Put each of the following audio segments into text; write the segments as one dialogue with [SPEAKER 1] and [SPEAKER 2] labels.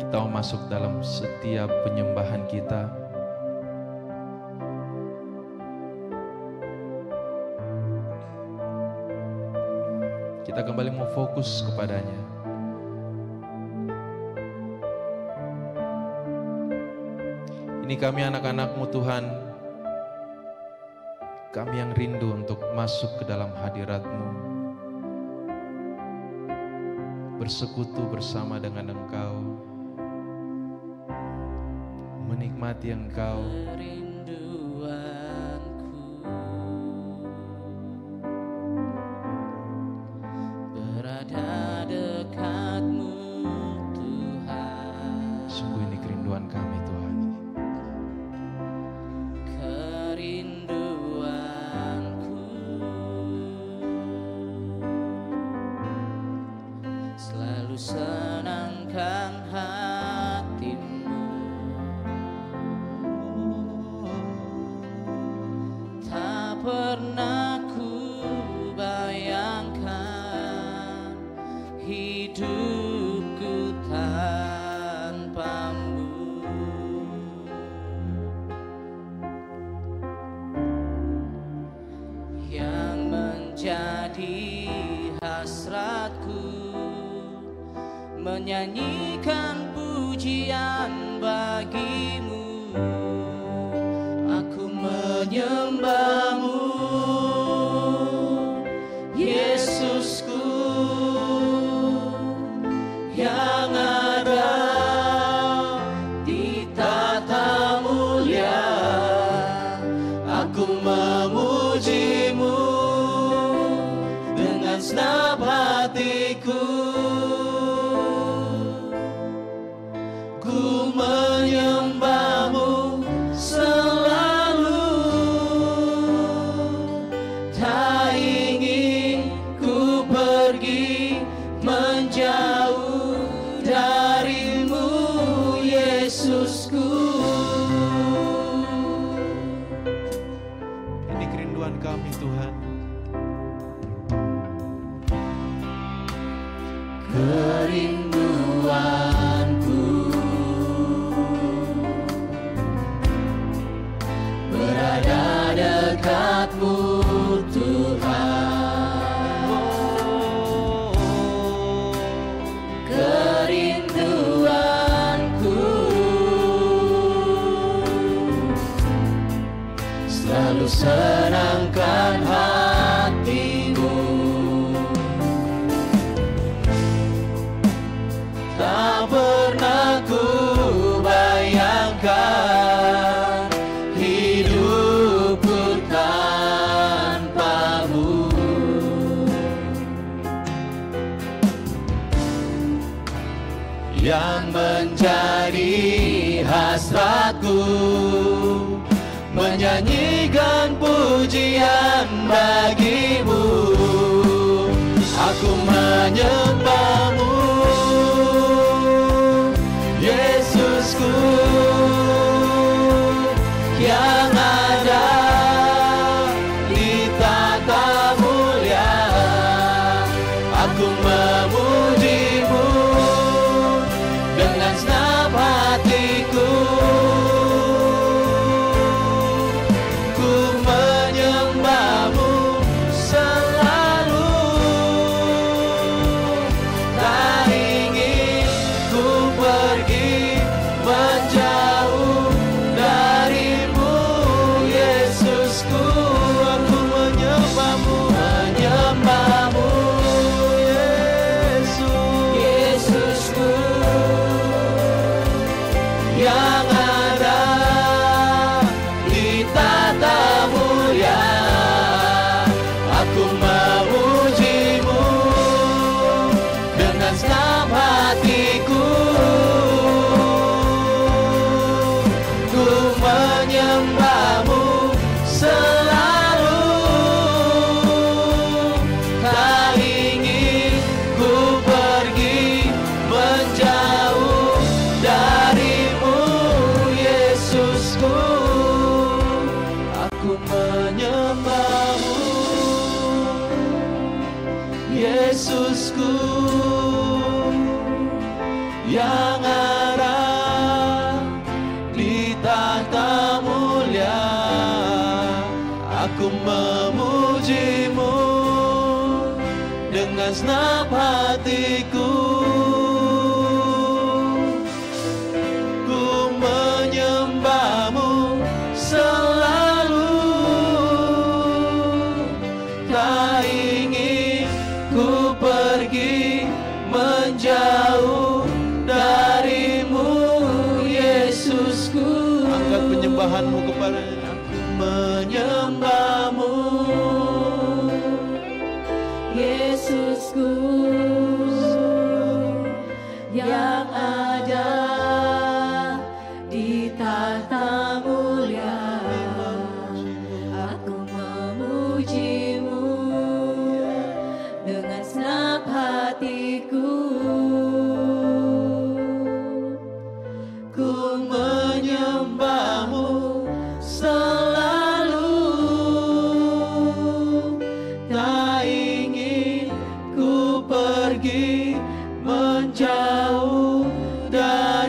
[SPEAKER 1] Kita mau masuk dalam setiap penyembahan kita. Kita kembali mau fokus kepadanya. Ini kami anak-anak-Mu Tuhan. Kami yang rindu untuk masuk ke dalam hadirat-Mu, bersekutu bersama dengan Engkau, menikmati Engkau.
[SPEAKER 2] Kerinduanku berada dekat-Mu Tuhan.
[SPEAKER 1] Sungguh ini kerinduan kami Tuhan.
[SPEAKER 2] Kerinduanku selalu senangkan hati-Mu. Tak pernah ku bayangkan hidupku tanpa-Mu. Yang menjadi hasratku menyanyikan pujian bagi-Mu. Aku menyembah-Mu, Yesusku, yang ada di tata mulia. Aku memuji-Mu dengan segenap hatiku. Ku menyembah-Mu selalu, tak ingin ku pergi menjauh dari-Mu, Yesusku.
[SPEAKER 1] Ini kerinduan kami Tuhan.
[SPEAKER 2] Kerinduanku berada dekat-Mu Tuhan. Kerinduanku selalu senangkan hati-Mu. Tak pernah ku bayangkan hidupku tanpa-Mu. Yang menjadi hasratku menyanyikan pujian bagi-Mu. Aku menyembah-Mu, Yesusku, yang ada di tata mulia. Aku memuji-Mu dengan segenap hatiku. Ku menyembah-Mu selalu, tak ingin ku pergi menjauh dari-Mu, Yesusku. Aku menyembah-Mu, menyembah-Mu, Yesus, Yesusku, yang ada di tata mulia. Aku memuji-Mu dengan segenap hatiku. Ku menyembah-Mu selalu, tak ingin ku pergi menjauh dari-Mu, Yesusku. Aku menyembah-Mu, Yesusku, yang dengan senap hatiku. Ku menyembahmu selalu, tak ingin ku pergi menjauh darimu, Yesusku.
[SPEAKER 1] Angkat penyembahanmu kepadanya.
[SPEAKER 2] Aku menyembahmu,
[SPEAKER 3] Yesusku, yang ada di tahta mulia. Aku memujimu dengan senap hatiku.
[SPEAKER 2] ku menyembahmu selalu, tak ingin ku pergi menjauh dari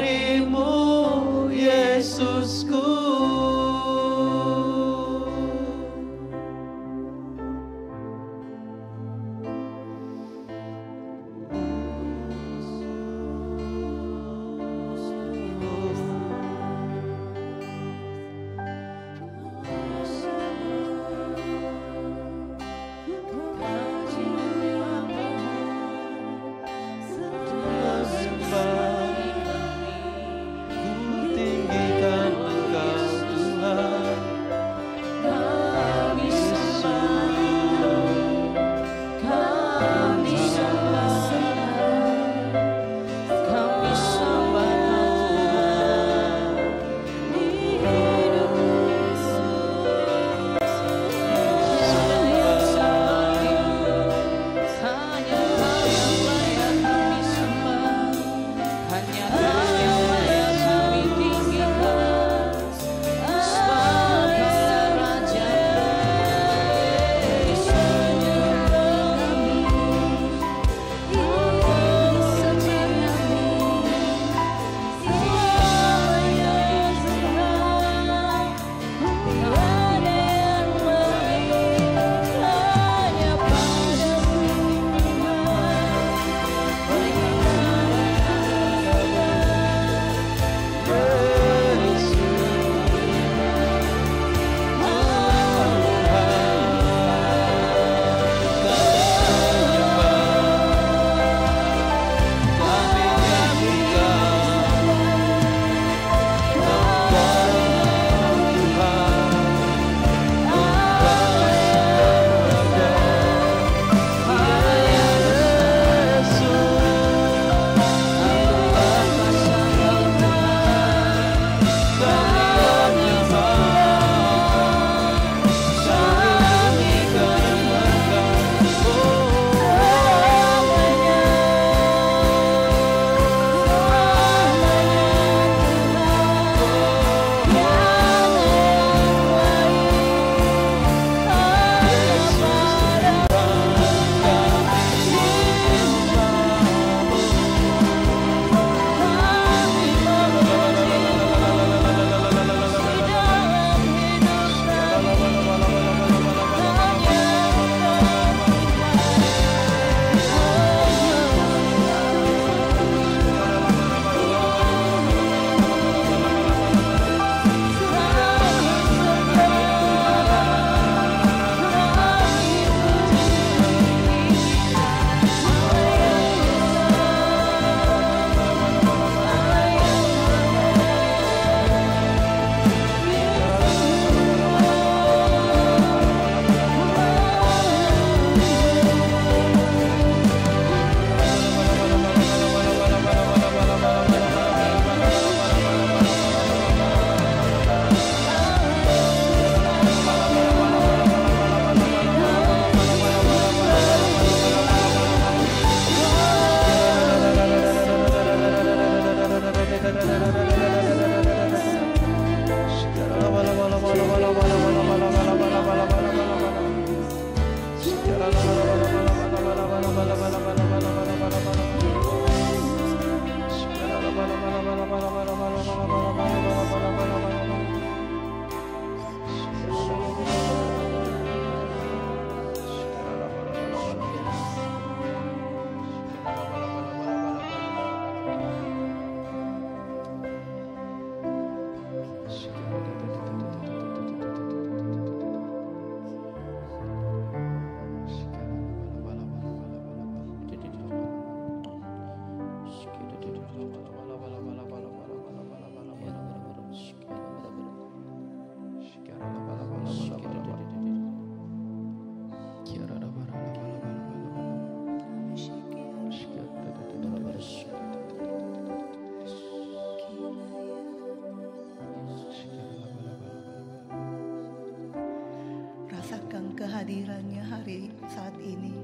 [SPEAKER 4] kehadirannya hari saat ini.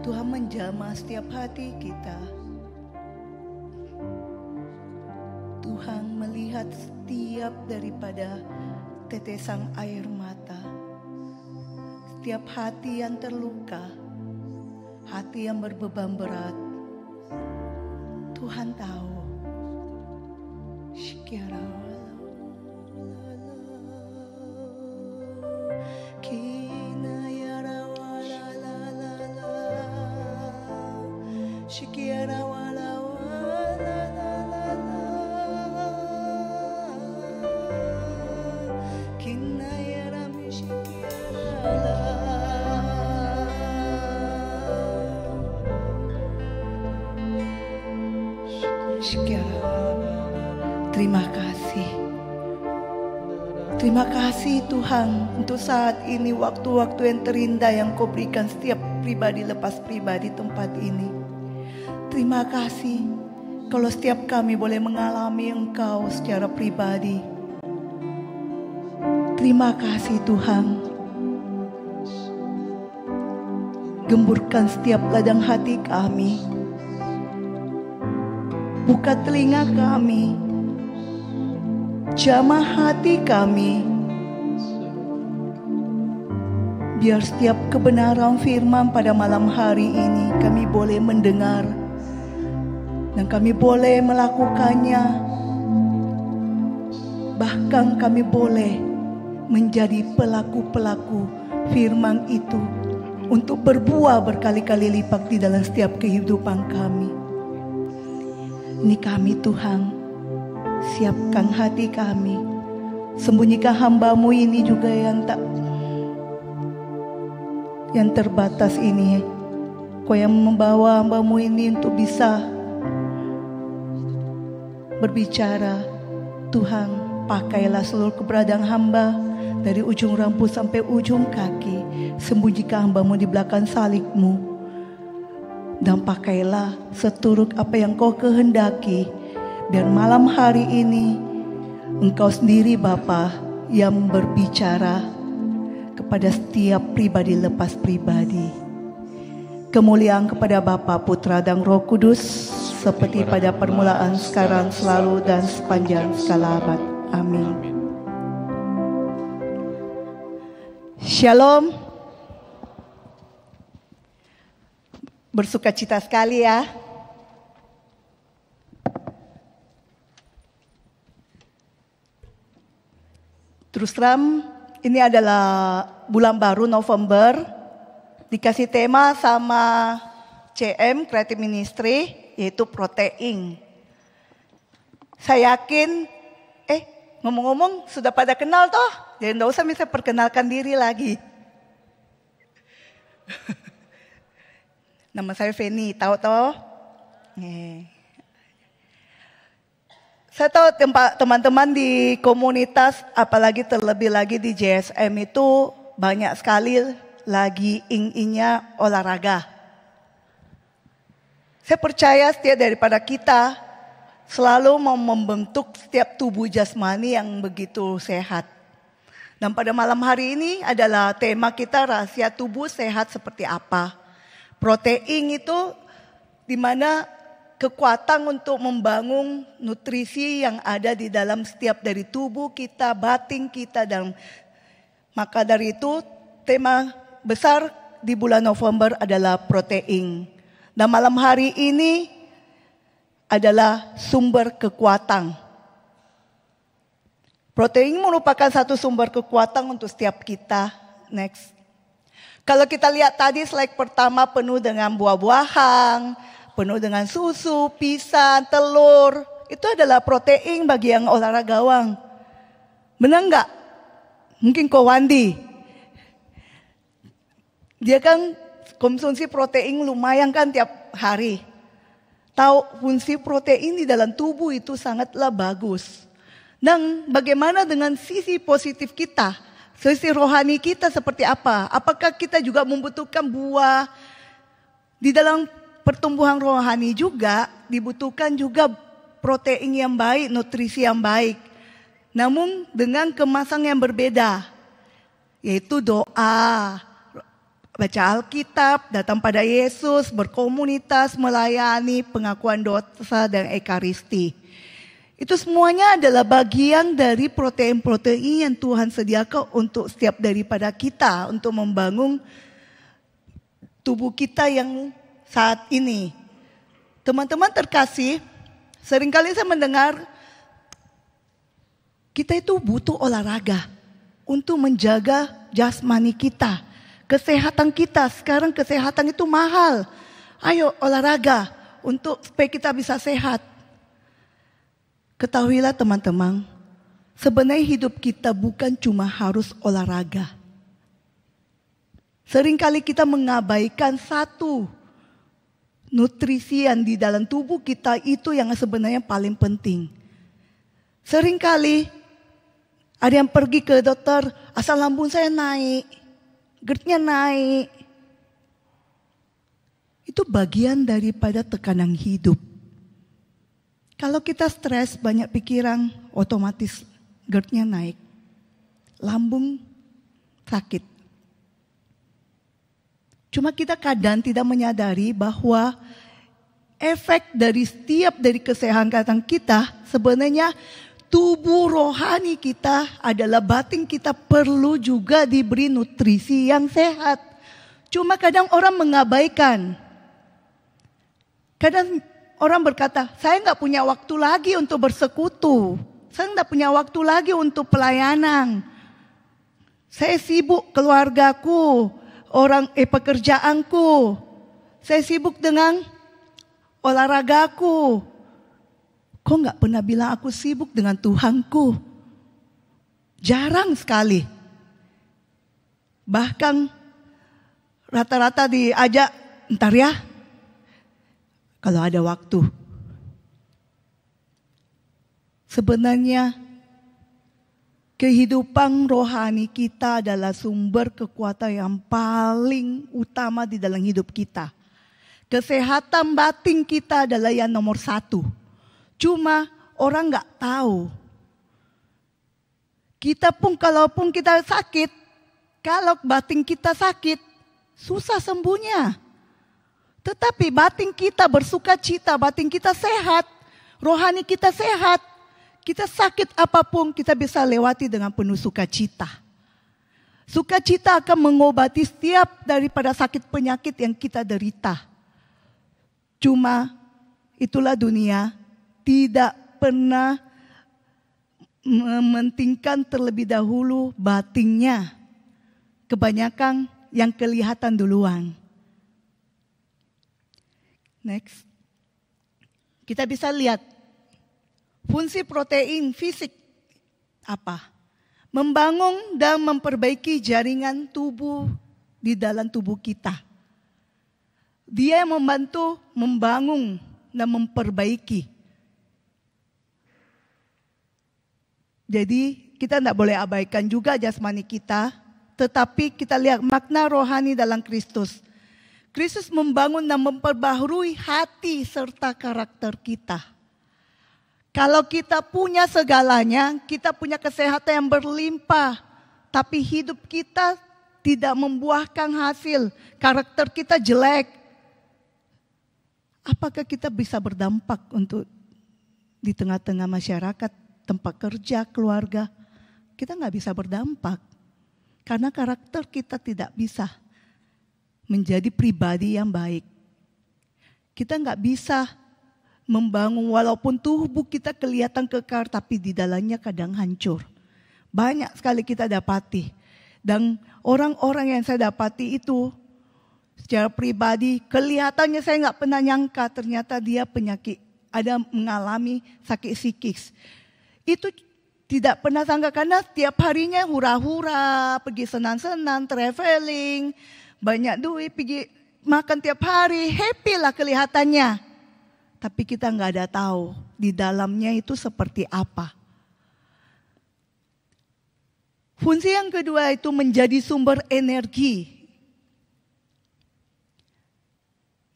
[SPEAKER 4] Tuhan menjamah setiap hati kita. Tuhan melihat setiap daripada tetesan air mata. Setiap hati yang terluka, hati yang berbeban berat, Tuhan tahu. Terima kasih. Terima kasih Tuhan untuk saat ini, waktu-waktu yang terindah yang Kau berikan setiap pribadi lepas pribadi tempat ini. Terima kasih kalau setiap kami boleh mengalami Engkau secara pribadi. Terima kasih Tuhan. Gemburkan setiap ladang hati kami. Buka telinga kami. Jamah hati kami. Biar setiap kebenaran firman pada malam hari ini kami boleh mendengar. Dan kami boleh melakukannya. Bahkan kami boleh menjadi pelaku-pelaku firman itu. Untuk berbuah berkali-kali lipat di dalam setiap kehidupan kami. Ini kami Tuhan, siapkan hati kami. Sembunyikan hamba-Mu ini juga yang terbatas ini. Kau yang membawa hamba-Mu ini untuk bisa berbicara. Tuhan, pakailah seluruh keberadaan hamba dari ujung rambut sampai ujung kaki. Sembunyikan hamba-Mu di belakang salib-Mu. Dan pakailah seturut apa yang Kau kehendaki. Biar malam hari ini Engkau sendiri Bapa yang berbicara kepada setiap pribadi lepas pribadi. Kemuliaan kepada Bapa, Putra dan Roh Kudus, seperti pada permulaan, sekarang, selalu, dan sepanjang segala abad. Amin. Shalom. Bersukacita sekali ya. Terus terang, ini adalah bulan baru November. Dikasih tema sama CM, Creative Ministry, yaitu protein. Saya yakin, ngomong-ngomong sudah pada kenal toh? Jadi enggak usah bisa perkenalkan diri lagi. Nama saya Feni, tahu toh? Saya tahu teman-teman di komunitas, apalagi terlebih lagi di JSM itu banyak sekali lagi inginnya olahraga. Saya percaya setiap daripada kita selalu mau membentuk setiap tubuh jasmani yang begitu sehat. Dan pada malam hari ini adalah tema kita, rahasia tubuh sehat seperti apa. Protein itu dimana kekuatan untuk membangun nutrisi yang ada di dalam setiap dari tubuh kita, batin kita. Dan maka dari itu tema besar di bulan November adalah protein. Dan malam hari ini adalah sumber kekuatan. Protein merupakan satu sumber kekuatan untuk setiap kita. Next. Kalau kita lihat tadi slide pertama penuh dengan buah-buahan, penuh dengan susu, pisang, telur. Itu adalah protein bagi yang olahragawan. Benar enggak? Mungkin Ko Wandi. Dia kan konsumsi protein lumayan kan tiap hari. Tahu fungsi protein di dalam tubuh itu sangatlah bagus. Dan bagaimana dengan sisi positif kita? Sisi rohani kita seperti apa? Apakah kita juga membutuhkan buah? Di dalam pertumbuhan rohani juga dibutuhkan juga protein yang baik, nutrisi yang baik. Namun dengan kemasan yang berbeda. yaitu doa, baca Alkitab, datang pada Yesus, berkomunitas, melayani, pengakuan dosa dan ekaristi. Itu semuanya adalah bagian dari protein-protein yang Tuhan sediakan untuk setiap daripada kita, untuk membangun tubuh kita yang saat ini. Teman-teman terkasih, seringkali saya mendengar kita itu butuh olahraga untuk menjaga jasmani kita. Kesehatan kita, sekarang kesehatan itu mahal. Ayo olahraga supaya kita bisa sehat. Ketahuilah teman-teman, sebenarnya hidup kita bukan cuma harus olahraga. Seringkali kita mengabaikan satu nutrisi yang di dalam tubuh kita itu yang sebenarnya paling penting. Seringkali ada yang pergi ke dokter, asam lambung saya naik. GERD-nya naik. Itu bagian daripada tekanan hidup. Kalau kita stres, banyak pikiran, otomatis GERD-nya naik. Lambung sakit. Cuma kita kadang tidak menyadari bahwa efek dari setiap dari kesehatan kita sebenarnya tubuh rohani kita adalah batin kita perlu juga diberi nutrisi yang sehat. Cuma kadang orang mengabaikan. Kadang orang berkata, saya nggak punya waktu lagi untuk bersekutu. Saya nggak punya waktu lagi untuk pelayanan. Saya sibuk keluargaku, pekerjaanku. Saya sibuk dengan olahragaku. Kok nggak pernah bilang aku sibuk dengan Tuhanku? Jarang sekali. Bahkan rata-rata diajak, ntar ya, kalau ada waktu. Sebenarnya kehidupan rohani kita adalah sumber kekuatan yang paling utama di dalam hidup kita. Kesehatan batin kita adalah yang nomor 1. Cuma orang nggak tahu. Kita pun kalaupun kita sakit, kalau batin kita sakit, susah sembuhnya. Tetapi batin kita bersuka cita, batin kita sehat, rohani kita sehat. Kita sakit apapun kita bisa lewati dengan penuh sukacita. Sukacita akan mengobati setiap daripada sakit penyakit yang kita derita. Cuma itulah dunia. Tidak pernah mementingkan terlebih dahulu batinnya. Kebanyakan yang kelihatan duluan. Next. Kita bisa lihat fungsi protein fisik apa? Membangun dan memperbaiki jaringan tubuh di dalam tubuh kita. Dia yang membantu membangun dan memperbaiki. Jadi kita tidak boleh abaikan juga jasmani kita, tetapi kita lihat makna rohani dalam Kristus. Kristus membangun dan memperbaharui hati serta karakter kita. Kalau kita punya segalanya, kita punya kesehatan yang berlimpah, tapi hidup kita tidak membuahkan hasil, karakter kita jelek. Apakah kita bisa berdampak untuk di tengah-tengah masyarakat? Tempat kerja, keluarga, kita nggak bisa berdampak. Karena karakter kita tidak bisa menjadi pribadi yang baik. Kita nggak bisa membangun walaupun tubuh kita kelihatan kekar, tapi di dalamnya kadang hancur. Banyak sekali kita dapati. Dan orang-orang yang saya dapati itu secara pribadi, kelihatannya saya nggak pernah nyangka ternyata dia penyakit, ada mengalami sakit psikis. Itu tidak pernah sangka karena tiap harinya hura-hura, pergi senang-senang, traveling, banyak duit, pergi makan tiap hari, happy lah kelihatannya. Tapi kita nggak ada tahu di dalamnya itu seperti apa. Fungsi yang kedua itu menjadi sumber energi.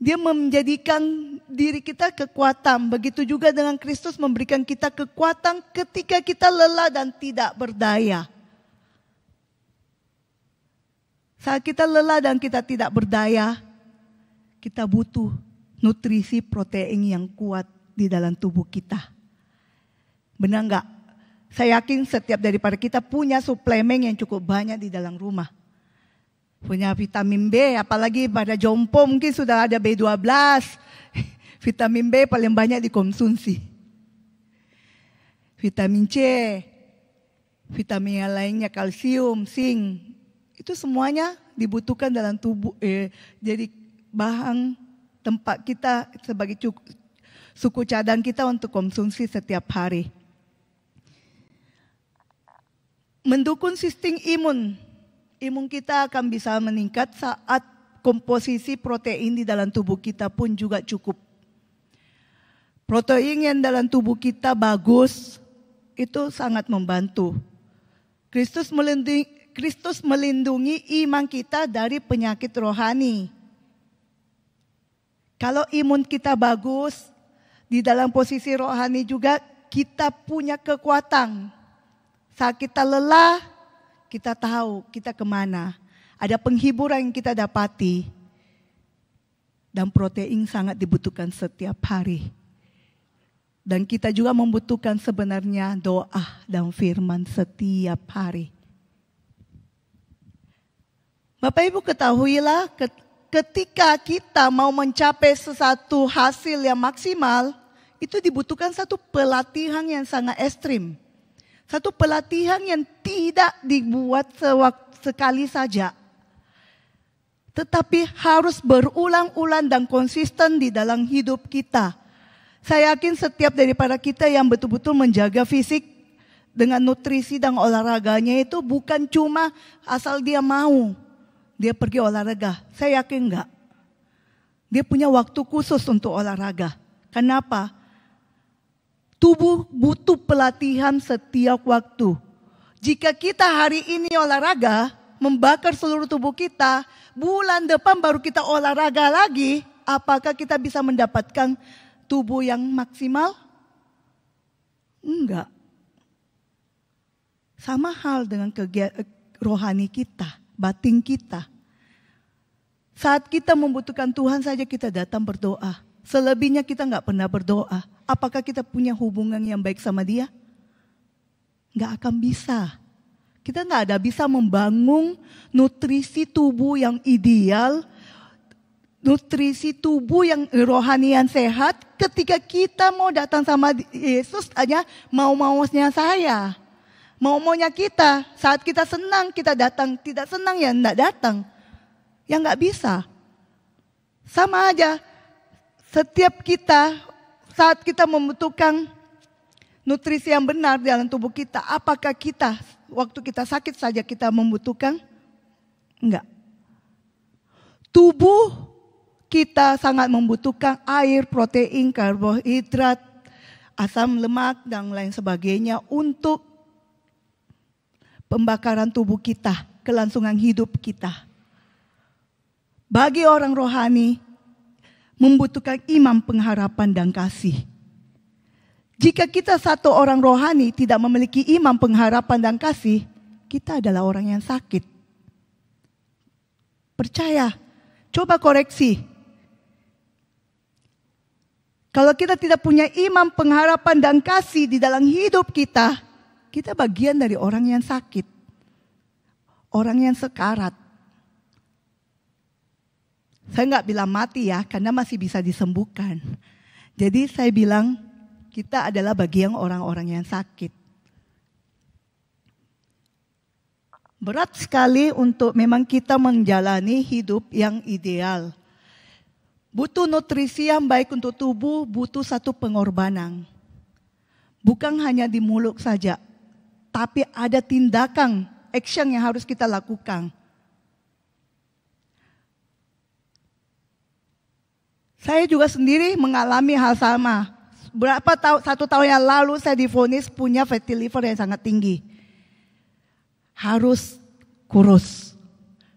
[SPEAKER 4] Dia menjadikan diri kita kekuatan. Begitu juga dengan Kristus memberikan kita kekuatan ketika kita lelah dan tidak berdaya. Saat kita lelah dan kita tidak berdaya, kita butuh nutrisi protein yang kuat di dalam tubuh kita. Benar enggak? Saya yakin setiap daripada kita punya suplemen yang cukup banyak di dalam rumah. Punya vitamin B, apalagi pada jompo mungkin sudah ada B12. Vitamin B paling banyak dikonsumsi. Vitamin C, vitamin yang lainnya, kalsium, zinc. Itu semuanya dibutuhkan dalam tubuh. Jadi bahan tempat kita sebagai suku cadang kita untuk konsumsi setiap hari. Mendukung sistem imun. Imun kita akan bisa meningkat saat komposisi protein di dalam tubuh kita pun juga cukup. Protein yang dalam tubuh kita bagus, itu sangat membantu. Kristus melindungi iman kita dari penyakit rohani. Kalau imun kita bagus, di dalam posisi rohani juga kita punya kekuatan. Saat kita lelah, kita tahu kita kemana. Ada penghiburan yang kita dapati. Dan protein sangat dibutuhkan setiap hari. Dan kita juga membutuhkan sebenarnya doa dan firman setiap hari. Bapak Ibu ketahuilah ketika kita mau mencapai sesuatu hasil yang maksimal, itu dibutuhkan satu pelatihan yang sangat ekstrim. Satu pelatihan yang tidak dibuat sekali saja. Tetapi harus berulang-ulang dan konsisten di dalam hidup kita. Saya yakin setiap daripada kita yang betul-betul menjaga fisik dengan nutrisi dan olahraganya itu bukan cuma asal dia mau. Dia pergi olahraga. Saya yakin enggak. Dia punya waktu khusus untuk olahraga. Kenapa? Tubuh butuh pelatihan setiap waktu. Jika kita hari ini olahraga, membakar seluruh tubuh kita, bulan depan baru kita olahraga lagi, apakah kita bisa mendapatkan tubuh yang maksimal? Enggak. Sama hal dengan rohani kita, batin kita. Saat kita membutuhkan Tuhan saja kita datang berdoa. Selebihnya kita enggak pernah berdoa. Apakah kita punya hubungan yang baik sama dia? Enggak akan bisa. Kita enggak ada bisa membangun nutrisi tubuh yang ideal, nutrisi tubuh yang rohani yang sehat ketika kita mau datang sama Yesus aja mau-maunya saya. Mau-maunya kita, saat kita senang kita datang, tidak senang ya enggak datang. Ya enggak bisa. Sama aja, setiap kita saat kita membutuhkan nutrisi yang benar dalam tubuh kita, apakah kita waktu kita sakit saja kita membutuhkan? Enggak. Tubuh kita sangat membutuhkan air, protein, karbohidrat, asam lemak, dan lain sebagainya untuk pembakaran tubuh kita, kelangsungan hidup kita. Bagi orang rohani, membutuhkan iman, pengharapan, dan kasih. Jika kita satu orang rohani tidak memiliki iman, pengharapan, dan kasih, kita adalah orang yang sakit. Percaya, coba koreksi. Kalau kita tidak punya iman, pengharapan, dan kasih di dalam hidup kita, kita bagian dari orang yang sakit. Orang yang sekarat. Saya enggak bilang mati ya, karena masih bisa disembuhkan. Jadi saya bilang, kita adalah bagian orang-orang yang sakit. Berat sekali untuk memang kita menjalani hidup yang ideal. Butuh nutrisi yang baik untuk tubuh, butuh satu pengorbanan. Bukan hanya di mulut saja, tapi ada tindakan, action yang harus kita lakukan. Saya juga sendiri mengalami hal sama. Satu tahun yang lalu saya divonis punya fatty liver yang sangat tinggi. Harus kurus.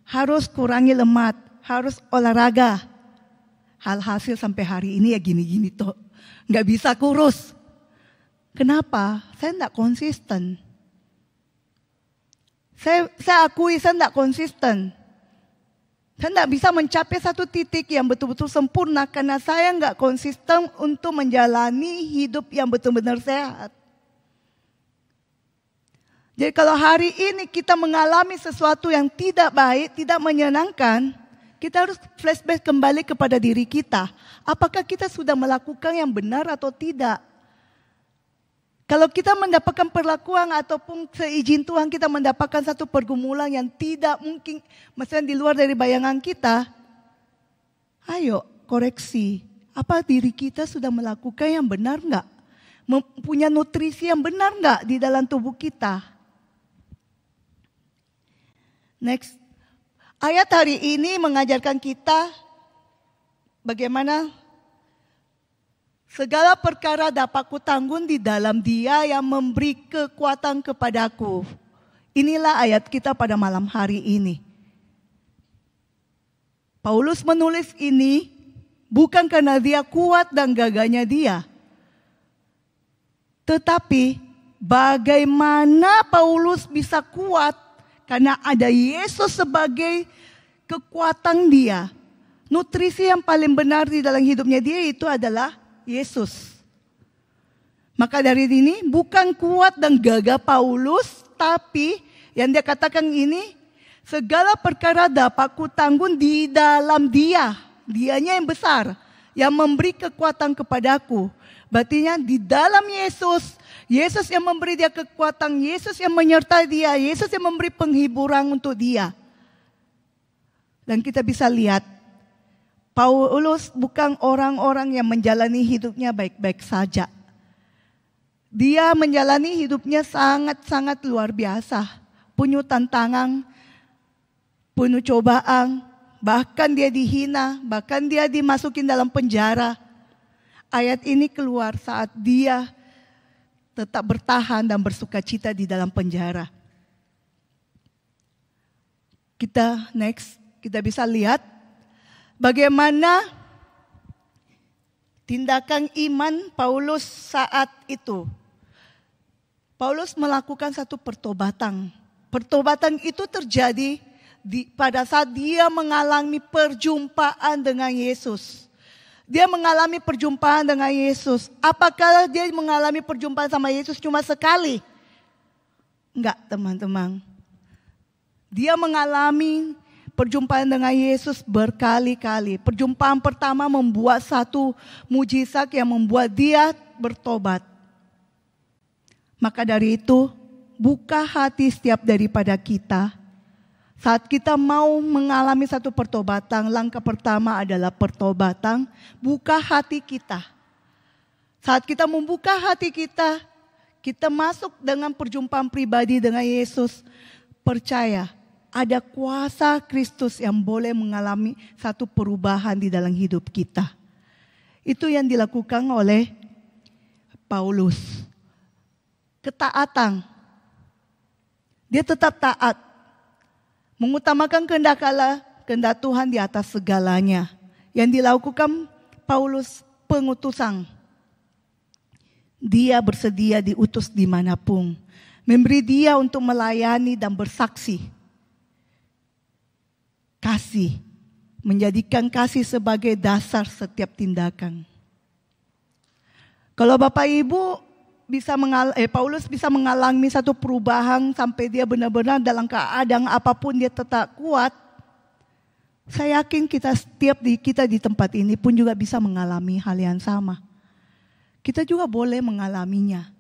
[SPEAKER 4] Harus kurangi lemak. Harus olahraga. Hasil sampai hari ini ya gini-gini toh. Nggak bisa kurus. Kenapa? Saya nggak konsisten. Saya akui saya nggak konsisten. Saya tidak bisa mencapai satu titik yang betul-betul sempurna karena saya nggak konsisten untuk menjalani hidup yang betul-benar sehat. Jadi kalau hari ini kita mengalami sesuatu yang tidak baik, tidak menyenangkan, kita harus flashback kembali kepada diri kita. Apakah kita sudah melakukan yang benar atau tidak? Kalau kita mendapatkan perlakuan ataupun seizin Tuhan kita mendapatkan satu pergumulan yang tidak mungkin, maksudnya di luar dari bayangan kita, ayo koreksi. Apa diri kita sudah melakukan yang benar enggak? Mempunyai nutrisi yang benar enggak di dalam tubuh kita? Next. Ayat hari ini mengajarkan kita bagaimana segala perkara dapat kutanggung di dalam Dia yang memberi kekuatan kepadaku. Inilah ayat kita pada malam hari ini. Paulus menulis ini bukan karena dia kuat dan gagahnya dia. Tetapi bagaimana Paulus bisa kuat karena ada Yesus sebagai kekuatan dia. Nutrisi yang paling benar di dalam hidupnya dia itu adalah Yesus. Maka dari ini bukan kuat dan gagah Paulus, tapi yang dia katakan ini, segala perkara dapat kutanggung di dalam Dia. Dianya yang besar, yang memberi kekuatan kepadaku. Berarti di dalam Yesus, Yesus yang memberi dia kekuatan, Yesus yang menyertai dia, Yesus yang memberi penghiburan untuk dia. Dan kita bisa lihat, Paulus bukan orang-orang yang menjalani hidupnya baik-baik saja. Dia menjalani hidupnya sangat-sangat luar biasa. Penuh tantangan, penuh cobaan. Bahkan dia dihina, bahkan dia dimasukin dalam penjara. Ayat ini keluar saat dia tetap bertahan dan bersukacita di dalam penjara. Kita bisa lihat bagaimana tindakan iman Paulus saat itu. Paulus melakukan satu pertobatan. Pertobatan itu terjadi pada saat dia mengalami perjumpaan dengan Yesus. Dia mengalami perjumpaan dengan Yesus. Apakah dia mengalami perjumpaan sama Yesus cuma sekali? Enggak, teman-teman. Dia mengalami perjumpaan dengan Yesus berkali-kali. Perjumpaan pertama membuat satu mujizat yang membuat dia bertobat. Maka dari itu, buka hati setiap daripada kita. Saat kita mau mengalami satu pertobatan, langkah pertama adalah pertobatan, buka hati kita. Saat kita membuka hati kita, kita masuk dengan perjumpaan pribadi dengan Yesus. Percaya, ada kuasa Kristus yang boleh mengalami satu perubahan di dalam hidup kita. Itu yang dilakukan oleh Paulus. Ketaatan. Dia tetap taat. Mengutamakan kehendak Allah, kehendak Tuhan di atas segalanya. Yang dilakukan Paulus pengutusan. Dia bersedia diutus dimanapun. Memberi dia untuk melayani dan bersaksi. Kasih. Menjadikan kasih sebagai dasar setiap tindakan. Kalau Bapak Ibu Paulus bisa mengalami satu perubahan sampai dia benar-benar dalam keadaan apapun dia tetap kuat. Saya yakin kita di tempat ini pun juga bisa mengalami hal yang sama. Kita juga boleh mengalaminya.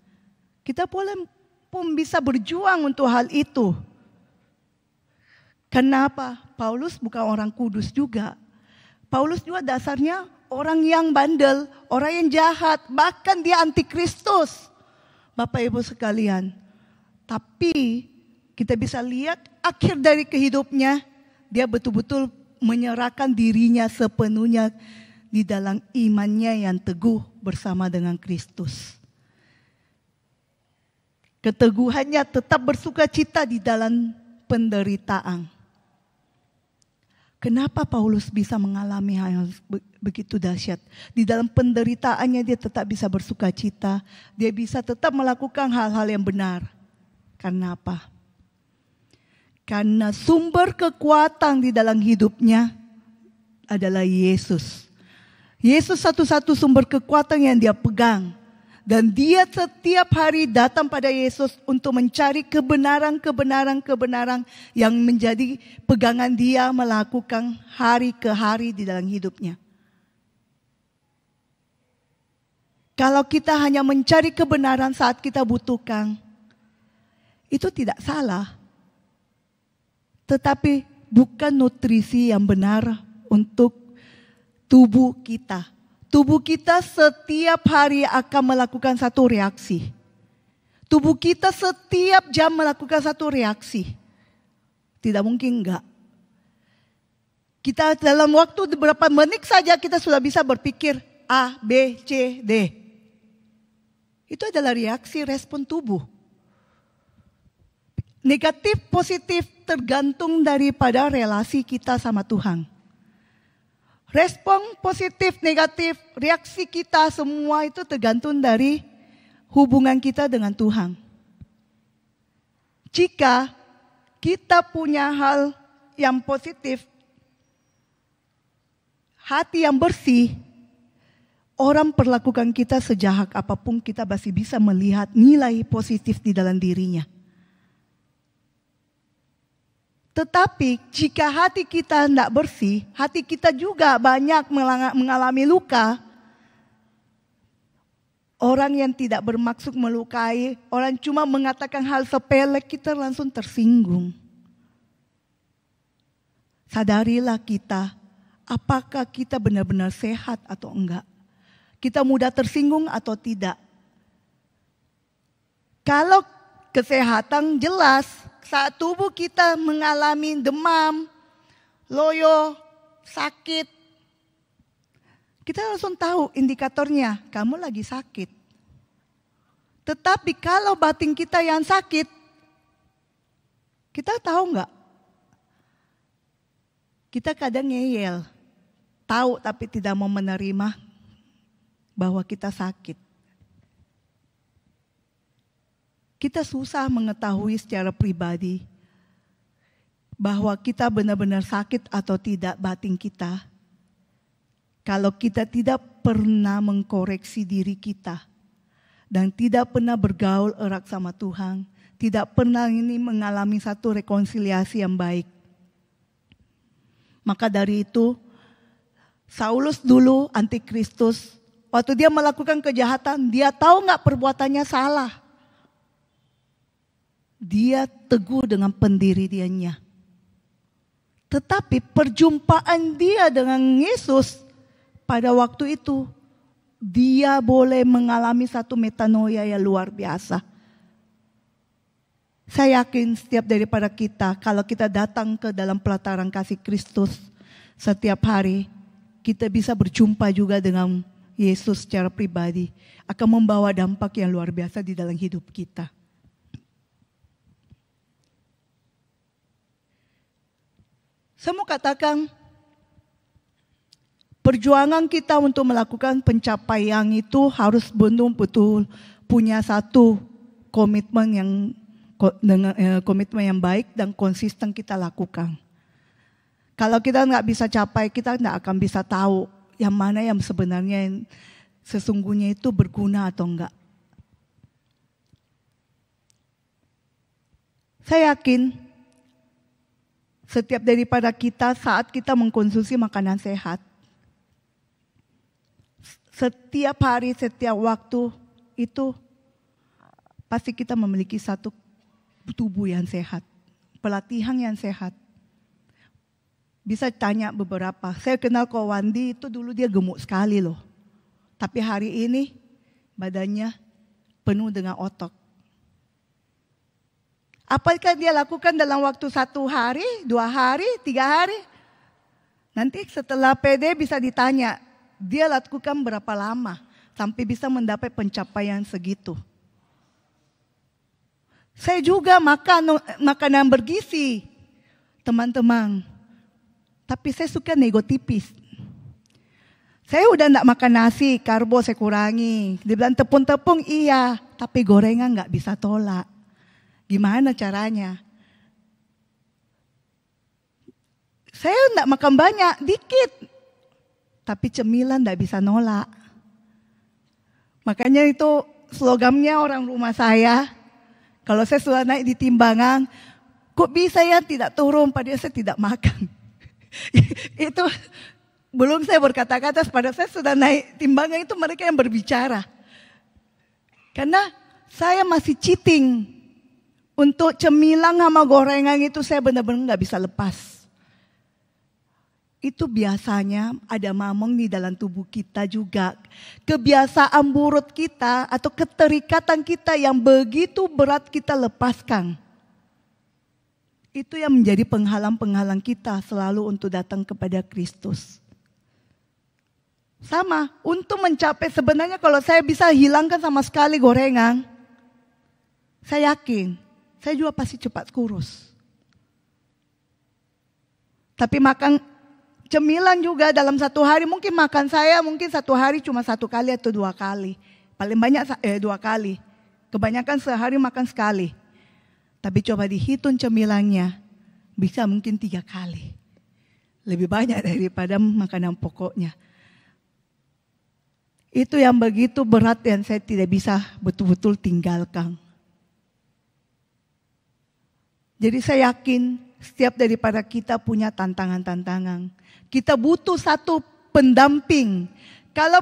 [SPEAKER 4] Kita boleh pun bisa berjuang untuk hal itu. Kenapa? Paulus bukan orang kudus juga. Paulus juga dasarnya orang yang bandel, orang yang jahat, bahkan dia antikristus. Bapak Ibu sekalian, tapi kita bisa lihat akhir dari kehidupnya, dia betul-betul menyerahkan dirinya sepenuhnya di dalam imannya yang teguh bersama dengan Kristus. Keteguhannya tetap bersukacita di dalam penderitaan. Kenapa Paulus bisa mengalami hal yang begitu dahsyat? Di dalam penderitaannya dia tetap bisa bersukacita. Dia bisa tetap melakukan hal-hal yang benar. Karena apa? Karena sumber kekuatan di dalam hidupnya adalah Yesus. Yesus satu-satu sumber kekuatan yang dia pegang. Dan dia setiap hari datang pada Yesus untuk mencari kebenaran yang menjadi pegangan dia melakukan hari ke hari di dalam hidupnya. Kalau kita hanya mencari kebenaran saat kita butuhkan, itu tidak salah. Tetapi bukan nutrisi yang benar untuk tubuh kita. Tubuh kita setiap hari akan melakukan satu reaksi. Tubuh kita setiap jam melakukan satu reaksi. Tidak mungkin enggak. Kita dalam waktu beberapa menit saja kita sudah bisa berpikir A, B, C, D. Itu adalah reaksi respon tubuh. Negatif, positif tergantung daripada relasi kita sama Tuhan. Respon positif, negatif, reaksi kita semua itu tergantung dari hubungan kita dengan Tuhan. Jika kita punya hal yang positif, hati yang bersih, orang perlakukan kita sejahat apapun kita masih bisa melihat nilai positif di dalam dirinya. Tetapi jika hati kita tidak bersih, hati kita juga banyak mengalami luka. Orang yang tidak bermaksud melukai, orang cuma mengatakan hal sepele, kita langsung tersinggung. Sadarilah kita, apakah kita benar-benar sehat atau enggak. Kita mudah tersinggung atau tidak. Kalau kesehatan jelas, saat tubuh kita mengalami demam, loyo, sakit, kita langsung tahu indikatornya, kamu lagi sakit. Tetapi kalau batin kita yang sakit, kita tahu enggak? Kita kadang ngeyel, tahu tapi tidak mau menerima bahwa kita sakit. Kita susah mengetahui secara pribadi bahwa kita benar-benar sakit atau tidak batin kita. Kalau kita tidak pernah mengkoreksi diri kita dan tidak pernah bergaul erat sama Tuhan, tidak pernah ini mengalami satu rekonsiliasi yang baik. Maka dari itu, Saulus dulu antikristus, waktu dia melakukan kejahatan, dia tahu nggak perbuatannya salah. Dia teguh dengan pendiriannya. Tetapi perjumpaan dia dengan Yesus pada waktu itu, dia boleh mengalami satu metanoia yang luar biasa. Saya yakin setiap daripada kita, kalau kita datang ke dalam pelataran kasih Kristus setiap hari, kita bisa berjumpa juga dengan Yesus secara pribadi, akan membawa dampak yang luar biasa di dalam hidup kita. Saya mau katakan, perjuangan kita untuk melakukan pencapaian itu harus betul-betul punya satu komitmen yang baik dan konsisten kita lakukan. Kalau kita nggak bisa capai, kita nggak akan bisa tahu yang mana yang sebenarnya yang sesungguhnya itu berguna atau enggak. Saya yakin setiap daripada kita saat kita mengkonsumsi makanan sehat, setiap hari, setiap waktu itu pasti kita memiliki satu tubuh yang sehat, pelatihan yang sehat. Bisa tanya beberapa, saya kenal Ko Wandi itu dulu dia gemuk sekali loh. Tapi hari ini badannya penuh dengan otot. Apakah dia lakukan dalam waktu 1 hari, 2 hari, 3 hari? Nanti setelah PD bisa ditanya, dia lakukan berapa lama sampai bisa mendapat pencapaian segitu. Saya juga makan makanan bergizi, teman-teman. Tapi saya suka nego tipis. Saya udah enggak makan nasi, karbo saya kurangi. Dia bilang tepung-tepung iya, tapi gorengan enggak bisa tolak. Gimana caranya? Saya enggak makan banyak, dikit. Tapi cemilan enggak bisa nolak. Makanya itu slogannya orang rumah saya. Kalau saya sudah naik di timbangan, kok bisa ya tidak turun padahal saya tidak makan. Itu belum saya berkata-kata, pada saya sudah naik timbangan itu mereka yang berbicara. Karena saya masih cheating. Untuk cemilan sama gorengan itu saya benar-benar gak bisa lepas. Itu biasanya ada mamong di dalam tubuh kita juga. Kebiasaan buruk kita atau keterikatan kita yang begitu berat kita lepaskan. Itu yang menjadi penghalang-penghalang kita selalu untuk datang kepada Kristus. Sama, untuk mencapai sebenarnya kalau saya bisa hilangkan sama sekali gorengan, saya yakin, saya juga pasti cepat kurus. Tapi makan cemilan juga dalam satu hari, mungkin makan saya mungkin satu hari cuma 1 kali atau 2 kali. Paling banyak 2 kali. Kebanyakan sehari makan sekali. Tapi coba dihitung cemilannya, bisa mungkin 3 kali. Lebih banyak daripada makanan pokoknya. Itu yang begitu berat yang saya tidak bisa betul-betul tinggalkan. Jadi saya yakin setiap daripada kita punya tantangan-tantangan. Kita butuh satu pendamping. Kalau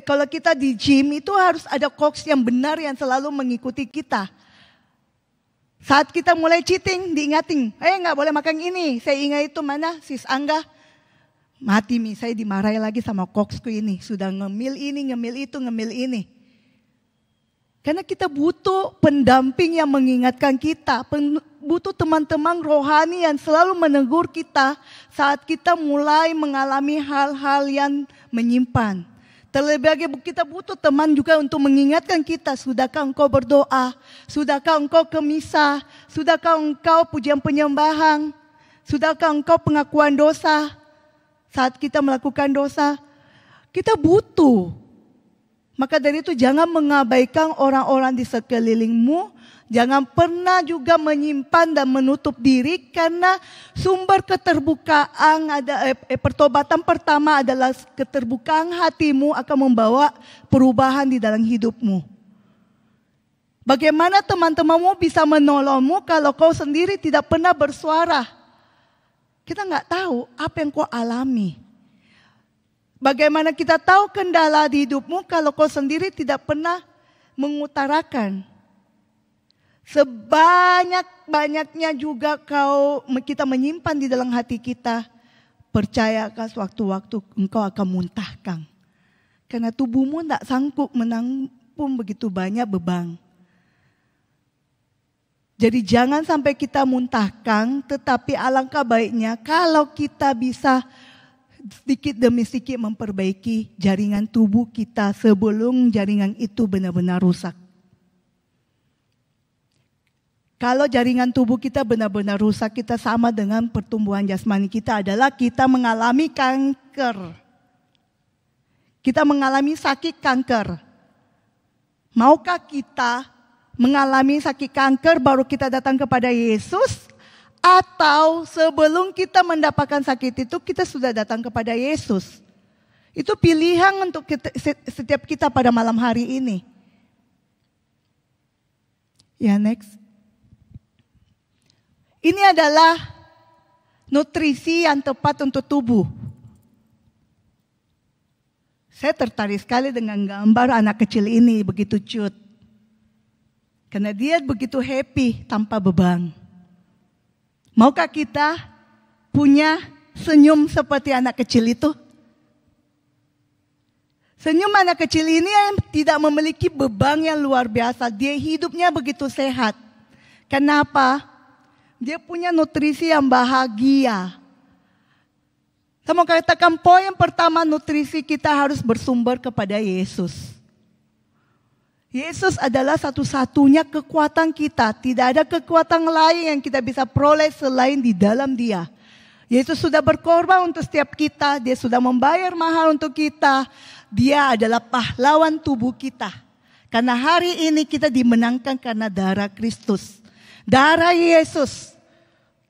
[SPEAKER 4] kalau kita di gym itu harus ada coach yang benar yang selalu mengikuti kita. Saat kita mulai cheating, diingatin, nggak boleh makan ini. Saya ingat itu mana, sis Angga. Mati saya dimarahi lagi sama coachku ini. Sudah ngemil ini, ngemil itu, ngemil ini. Karena kita butuh pendamping yang mengingatkan kita. Butuh teman-teman rohani yang selalu menegur kita saat kita mulai mengalami hal-hal yang menyimpan. Terlebih lagi kita butuh teman juga untuk mengingatkan kita. Sudahkah engkau berdoa? Sudahkah engkau ke misa? Sudahkah engkau pujian penyembahan? Sudahkah engkau pengakuan dosa? Saat kita melakukan dosa, kita butuh. Maka dari itu jangan mengabaikan orang-orang di sekelilingmu. Jangan pernah juga menyimpan dan menutup diri karena sumber keterbukaan pertobatan pertama adalah keterbukaan hatimu akan membawa perubahan di dalam hidupmu. Bagaimana teman-temanmu bisa menolongmu kalau kau sendiri tidak pernah bersuara? Kita nggak tahu apa yang kau alami. Bagaimana kita tahu kendala di hidupmu kalau kau sendiri tidak pernah mengutarakan. Sebanyak-banyaknya juga kita menyimpan di dalam hati kita. Percayakah sewaktu-waktu engkau akan muntahkan. Karena tubuhmu tidak sanggup menampung begitu banyak beban. Jadi jangan sampai kita muntahkan, tetapi alangkah baiknya kalau kita bisa sedikit demi sedikit memperbaiki jaringan tubuh kita sebelum jaringan itu benar-benar rusak. Kalau jaringan tubuh kita benar-benar rusak, kita sama dengan pertumbuhan jasmani kita adalah kita mengalami kanker. Kita mengalami sakit kanker. Maukah kita mengalami sakit kanker baru kita datang kepada Yesus? Atau sebelum kita mendapatkan sakit itu kita sudah datang kepada Yesus? Itu pilihan untuk setiap kita pada malam hari ini. Ya, next. Ini adalah nutrisi yang tepat untuk tubuh. Saya tertarik sekali dengan gambar anak kecil ini, begitu cute. Karena dia begitu happy tanpa beban. Maukah kita punya senyum seperti anak kecil itu? Senyum anak kecil ini yang tidak memiliki beban yang luar biasa. Dia hidupnya begitu sehat. Kenapa? Dia punya nutrisi yang bahagia. Saya mau katakan poin pertama, nutrisi kita harus bersumber kepada Yesus. Yesus adalah satu-satunya kekuatan kita. Tidak ada kekuatan lain yang kita bisa peroleh selain di dalam Dia. Yesus sudah berkorban untuk setiap kita. Dia sudah membayar mahal untuk kita. Dia adalah pahlawan tubuh kita. Karena hari ini kita dimenangkan karena darah Kristus. Darah Yesus.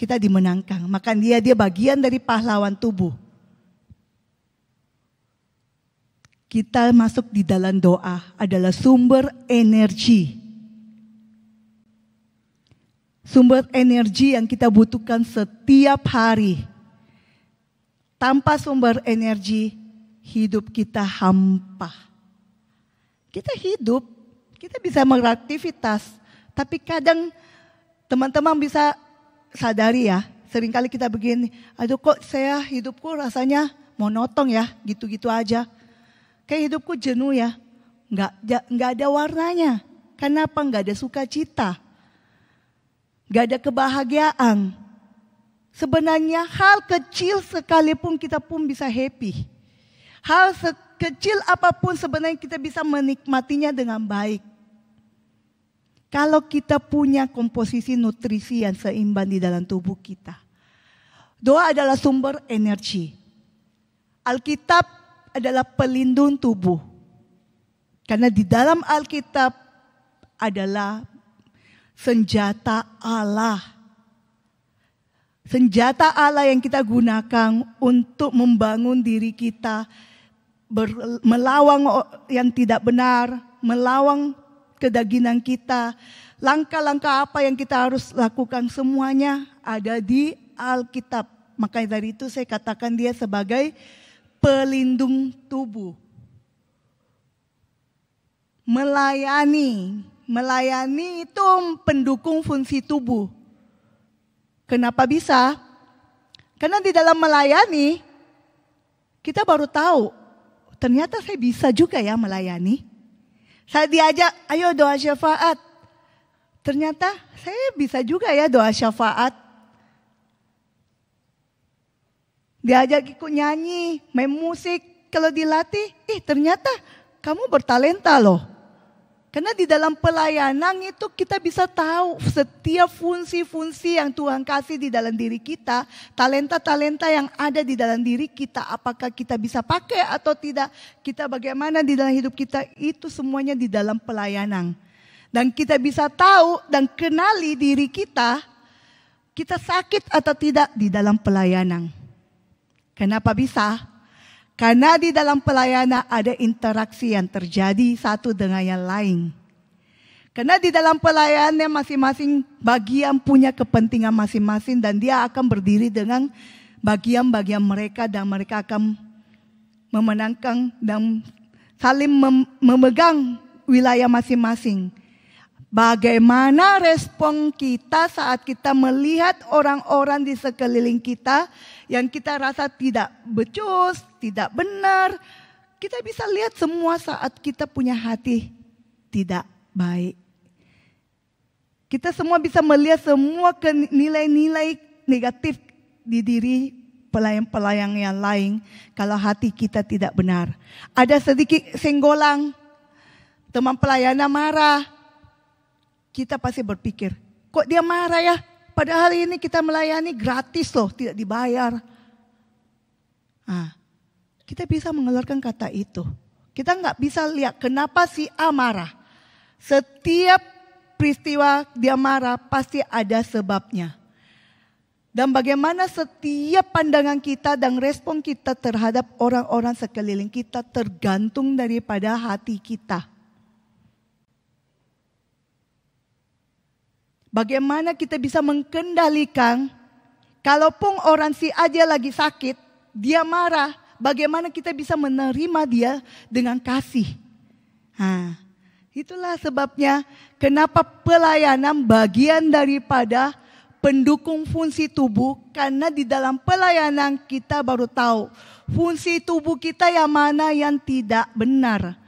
[SPEAKER 4] kita dimenangkan. Maka dia bagian dari pahlawan tubuh. Kita masuk di dalam doa adalah sumber energi. Sumber energi yang kita butuhkan setiap hari. Tanpa sumber energi, hidup kita hampa. Kita hidup, kita bisa beraktivitas. Tapi kadang teman-teman bisa sadari ya, seringkali kita begini, aduh kok saya hidupku rasanya monoton ya, gitu-gitu aja. Kayak hidupku jenuh ya, nggak ada warnanya. Kenapa? Nggak ada sukacita, nggak ada kebahagiaan. Sebenarnya hal kecil sekalipun kita pun bisa happy. Hal kecil apapun sebenarnya kita bisa menikmatinya dengan baik. Kalau kita punya komposisi nutrisi yang seimbang di dalam tubuh kita. Doa adalah sumber energi. Alkitab adalah pelindung tubuh. Karena di dalam Alkitab adalah senjata Allah. Senjata Allah yang kita gunakan untuk membangun diri kita, melawan yang tidak benar, melawan kedagingan kita. Langkah-langkah apa yang kita harus lakukan semuanya ada di Alkitab. Makanya dari itu saya katakan dia sebagai pelindung tubuh. Melayani itu pendukung fungsi tubuh. Kenapa bisa? Karena di dalam melayani, kita baru tahu, ternyata saya bisa juga ya melayani. Saya diajak, ayo doa syafaat. Ternyata saya bisa juga ya doa syafaat. Diajak ikut nyanyi, main musik, kalau dilatih, ternyata kamu bertalenta loh. Karena di dalam pelayanan itu kita bisa tahu setiap fungsi-fungsi yang Tuhan kasih di dalam diri kita, talenta-talenta yang ada di dalam diri kita, apakah kita bisa pakai atau tidak, kita bagaimana di dalam hidup kita, itu semuanya di dalam pelayanan. Dan kita bisa tahu dan kenali diri kita sakit atau tidak di dalam pelayanan. Kenapa bisa? Karena di dalam pelayanan ada interaksi yang terjadi satu dengan yang lain. Karena di dalam pelayanan masing-masing bagian punya kepentingan masing-masing dan dia akan berdiri dengan bagian-bagian mereka dan mereka akan memenangkan dan saling memegang wilayah masing-masing. Bagaimana respon kita saat kita melihat orang-orang di sekeliling kita yang kita rasa tidak becus, tidak benar. Kita bisa lihat semua saat kita punya hati tidak baik. Kita semua bisa melihat semua nilai-nilai negatif di diri pelayan-pelayan yang lain kalau hati kita tidak benar. Ada sedikit senggolan, teman pelayanan marah. Kita pasti berpikir, kok dia marah ya? Padahal ini kita melayani gratis loh, tidak dibayar. Kita bisa mengeluarkan kata itu. Kita nggak bisa lihat kenapa si A marah. Setiap peristiwa dia marah pasti ada sebabnya. Dan bagaimana setiap pandangan kita dan respon kita terhadap orang-orang sekeliling kita tergantung daripada hati kita. Bagaimana kita bisa mengendalikan, kalaupun orang si A dia lagi sakit, dia marah, bagaimana kita bisa menerima dia dengan kasih. Itulah sebabnya kenapa pelayanan bagian daripada pendukung fungsi tubuh, karena di dalam pelayanan kita baru tahu fungsi tubuh kita yang mana yang tidak benar.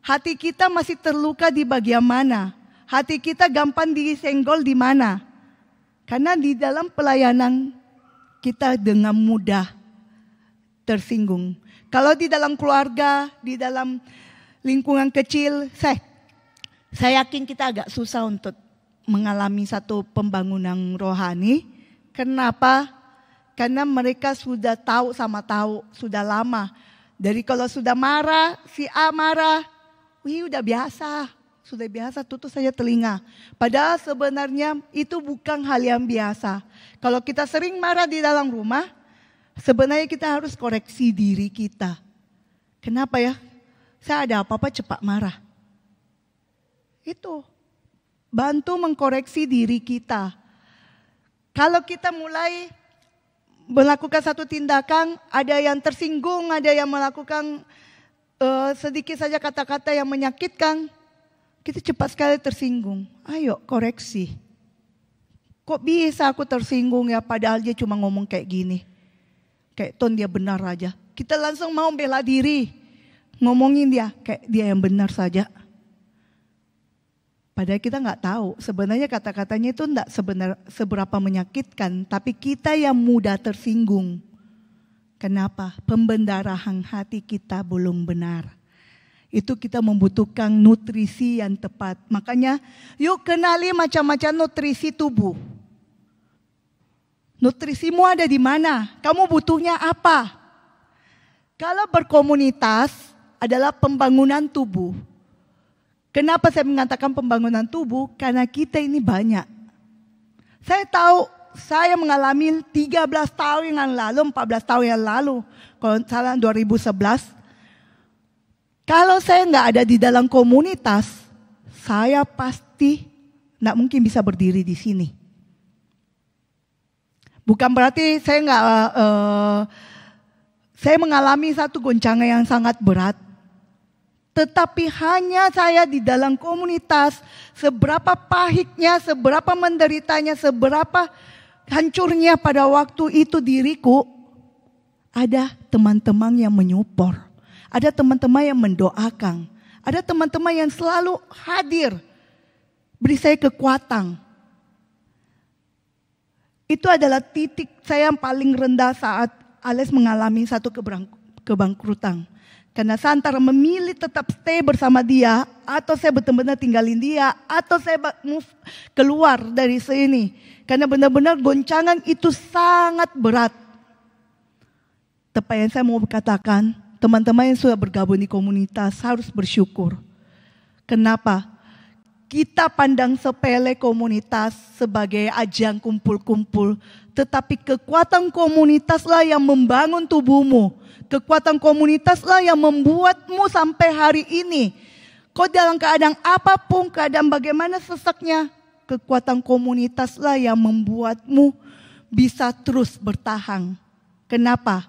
[SPEAKER 4] Hati kita masih terluka di bagian mana? Hati kita gampang disenggol di mana? Karena di dalam pelayanan kita dengan mudah tersinggung. Kalau di dalam keluarga, di dalam lingkungan kecil, saya yakin kita agak susah untuk mengalami satu pembangunan rohani. Kenapa? Karena mereka sudah tahu sama tahu, sudah lama. Dari kalau sudah marah, si A marah, udah biasa. sudah biasa tutup saja telinga. Padahal sebenarnya itu bukan hal yang biasa. Kalau kita sering marah di dalam rumah, sebenarnya kita harus koreksi diri kita. Kenapa ya? Saya ada apa-apa cepat marah. Itu bantu mengkoreksi diri kita. Kalau kita mulai melakukan satu tindakan, ada yang tersinggung, ada yang melakukan sedikit saja kata-kata yang menyakitkan, kita cepat sekali tersinggung. Ayo koreksi. Kok bisa aku tersinggung ya, padahal dia cuma ngomong kayak gini. Kayak ton dia benar aja. Kita langsung mau bela diri. Ngomongin dia, kayak dia yang benar saja. Padahal kita nggak tahu, sebenarnya kata-katanya itu enggak seberapa menyakitkan. Tapi kita yang mudah tersinggung. Kenapa? Pembendarahan hati kita belum benar. Itu kita membutuhkan nutrisi yang tepat. Makanya yuk kenali macam-macam nutrisi tubuh. Nutrisimu ada di mana? Kamu butuhnya apa? Kalau berkomunitas adalah pembangunan tubuh. Kenapa saya mengatakan pembangunan tubuh? Karena kita ini banyak. Saya tahu, saya mengalami 13 tahun yang lalu, 14 tahun yang lalu. Kalau salah 2011. Kalau saya nggak ada di dalam komunitas, saya pasti nggak mungkin bisa berdiri di sini. Bukan berarti saya mengalami satu goncangan yang sangat berat. Tetapi hanya saya di dalam komunitas, seberapa pahitnya, seberapa menderitanya, seberapa hancurnya pada waktu itu diriku, ada teman-teman yang menyupport. Ada teman-teman yang mendoakan. Ada teman-teman yang selalu hadir. Beri saya kekuatan. Itu adalah titik saya yang paling rendah saat Alex mengalami satu kebangkrutan. Karena saya antara memilih tetap stay bersama dia, atau saya benar-benar tinggalin dia, atau saya move keluar dari sini. Karena benar-benar goncangan itu sangat berat. Tepat yang saya mau katakan, teman-teman yang sudah bergabung di komunitas harus bersyukur. Kenapa? Kita pandang sepele komunitas sebagai ajang kumpul-kumpul. Tetapi kekuatan komunitaslah yang membangun tubuhmu. Kekuatan komunitaslah yang membuatmu sampai hari ini. Kau dalam keadaan apapun, keadaan bagaimana sesaknya, kekuatan komunitaslah yang membuatmu bisa terus bertahan. Kenapa?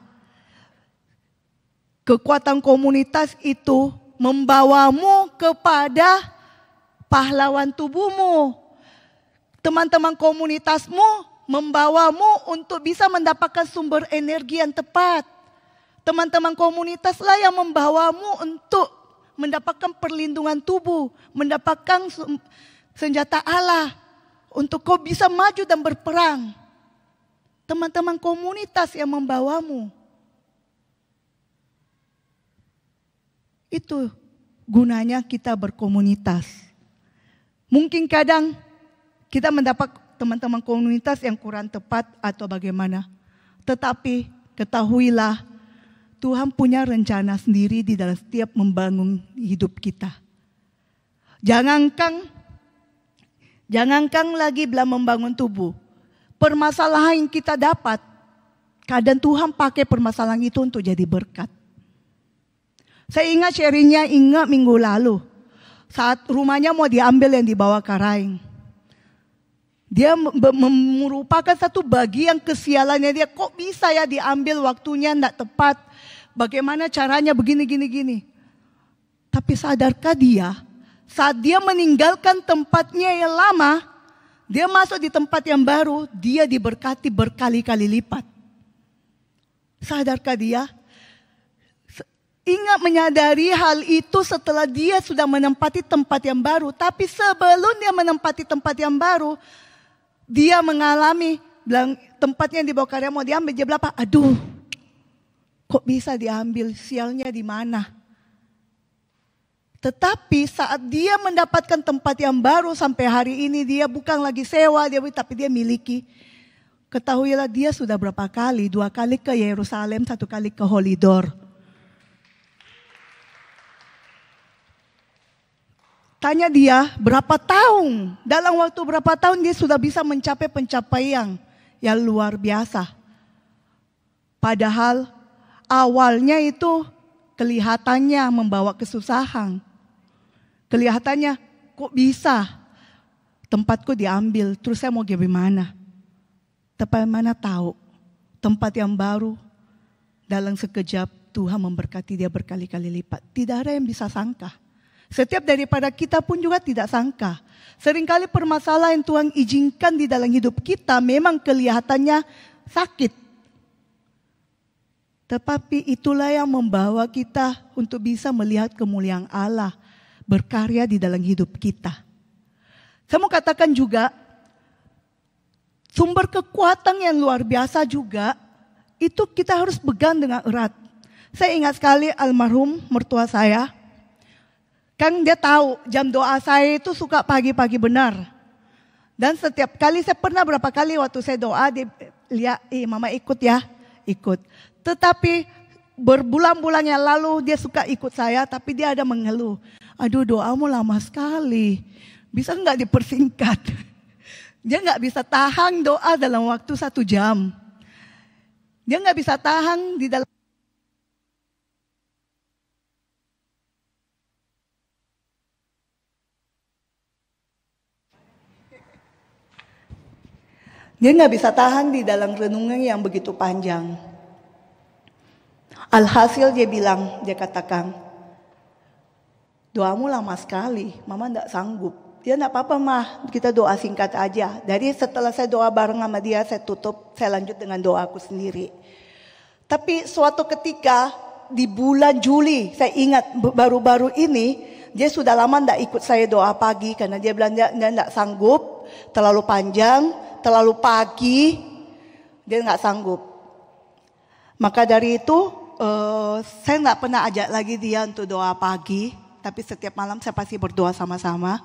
[SPEAKER 4] Kekuatan komunitas itu membawamu kepada pahlawan tubuhmu. Teman-teman komunitasmu membawamu untuk bisa mendapatkan sumber energi yang tepat. Teman-teman komunitaslah yang membawamu untuk mendapatkan perlindungan tubuh, mendapatkan senjata Allah untuk kau bisa maju dan berperang. Teman-teman komunitas yang membawamu. Itu gunanya kita berkomunitas. Mungkin kadang kita mendapat teman-teman komunitas yang kurang tepat atau bagaimana. Tetapi ketahuilah Tuhan punya rencana sendiri di dalam setiap membangun hidup kita. Jangankan lagi belum membangun tubuh. Permasalahan yang kita dapat, kadang Tuhan pakai permasalahan itu untuk jadi berkat. Saya ingat minggu lalu. Saat rumahnya mau diambil yang dibawa Karaing. Dia merupakan satu bagian kesialannya dia. Kok bisa ya diambil waktunya tidak tepat. Bagaimana caranya begini. Tapi sadarkah dia. Saat dia meninggalkan tempatnya yang lama. Dia masuk di tempat yang baru. Dia diberkati berkali-kali lipat. Sadarkah dia. Ingat menyadari hal itu setelah dia sudah menempati tempat yang baru. Tapi sebelum dia menempati tempat yang baru, dia mengalami, bilang tempatnya yang dibawa karya mau diambil, dia bilang apa? Aduh, kok bisa diambil, sialnya di mana? Tetapi saat dia mendapatkan tempat yang baru sampai hari ini, dia bukan lagi sewa, tapi dia miliki. Ketahuilah dia sudah berapa kali, 2 kali ke Yerusalem, 1 kali ke Holidor. tanya dia berapa tahun. Dalam waktu berapa tahun dia sudah bisa mencapai pencapaian yang luar biasa. Padahal awalnya itu kelihatannya membawa kesusahan. Kelihatannya kok bisa tempatku diambil, terus saya mau gimana? Tapi mana tahu tempat yang baru dalam sekejap Tuhan memberkati dia berkali-kali lipat. Tidak ada yang bisa sangka. Setiap daripada kita pun juga tidak sangka. Seringkali permasalahan Tuhan izinkan di dalam hidup kita memang kelihatannya sakit. Tetapi itulah yang membawa kita untuk bisa melihat kemuliaan Allah berkarya di dalam hidup kita. Saya mau katakan juga, sumber kekuatan yang luar biasa juga, itu kita harus pegang dengan erat. Saya ingat sekali almarhum mertua saya, kan dia tahu jam doa saya itu suka pagi-pagi benar. Dan setiap kali, saya pernah berapa kali waktu saya doa, dia lihat, mama ikut ya, ikut. Tetapi berbulan-bulan yang lalu dia suka ikut saya, tapi dia ada mengeluh. Aduh, doamu lama sekali, bisa nggak dipersingkat? Dia nggak bisa tahan doa dalam waktu 1 jam. Dia nggak bisa tahan di dalam. Dia nggak bisa tahan di dalam renungan yang begitu panjang. Alhasil dia katakan, doamu lama sekali, mama nggak sanggup. Dia nggak apa-apa mah, kita doa singkat aja. Dari setelah saya doa bareng sama dia, saya tutup, saya lanjut dengan doaku sendiri. Tapi suatu ketika di bulan Juli, saya ingat baru-baru ini, dia sudah lama nggak ikut saya doa pagi karena dia bilang dia nggak sanggup, terlalu panjang, terlalu pagi, dia nggak sanggup. Maka dari itu saya nggak pernah ajak lagi dia untuk doa pagi, tapi setiap malam saya pasti berdoa sama-sama.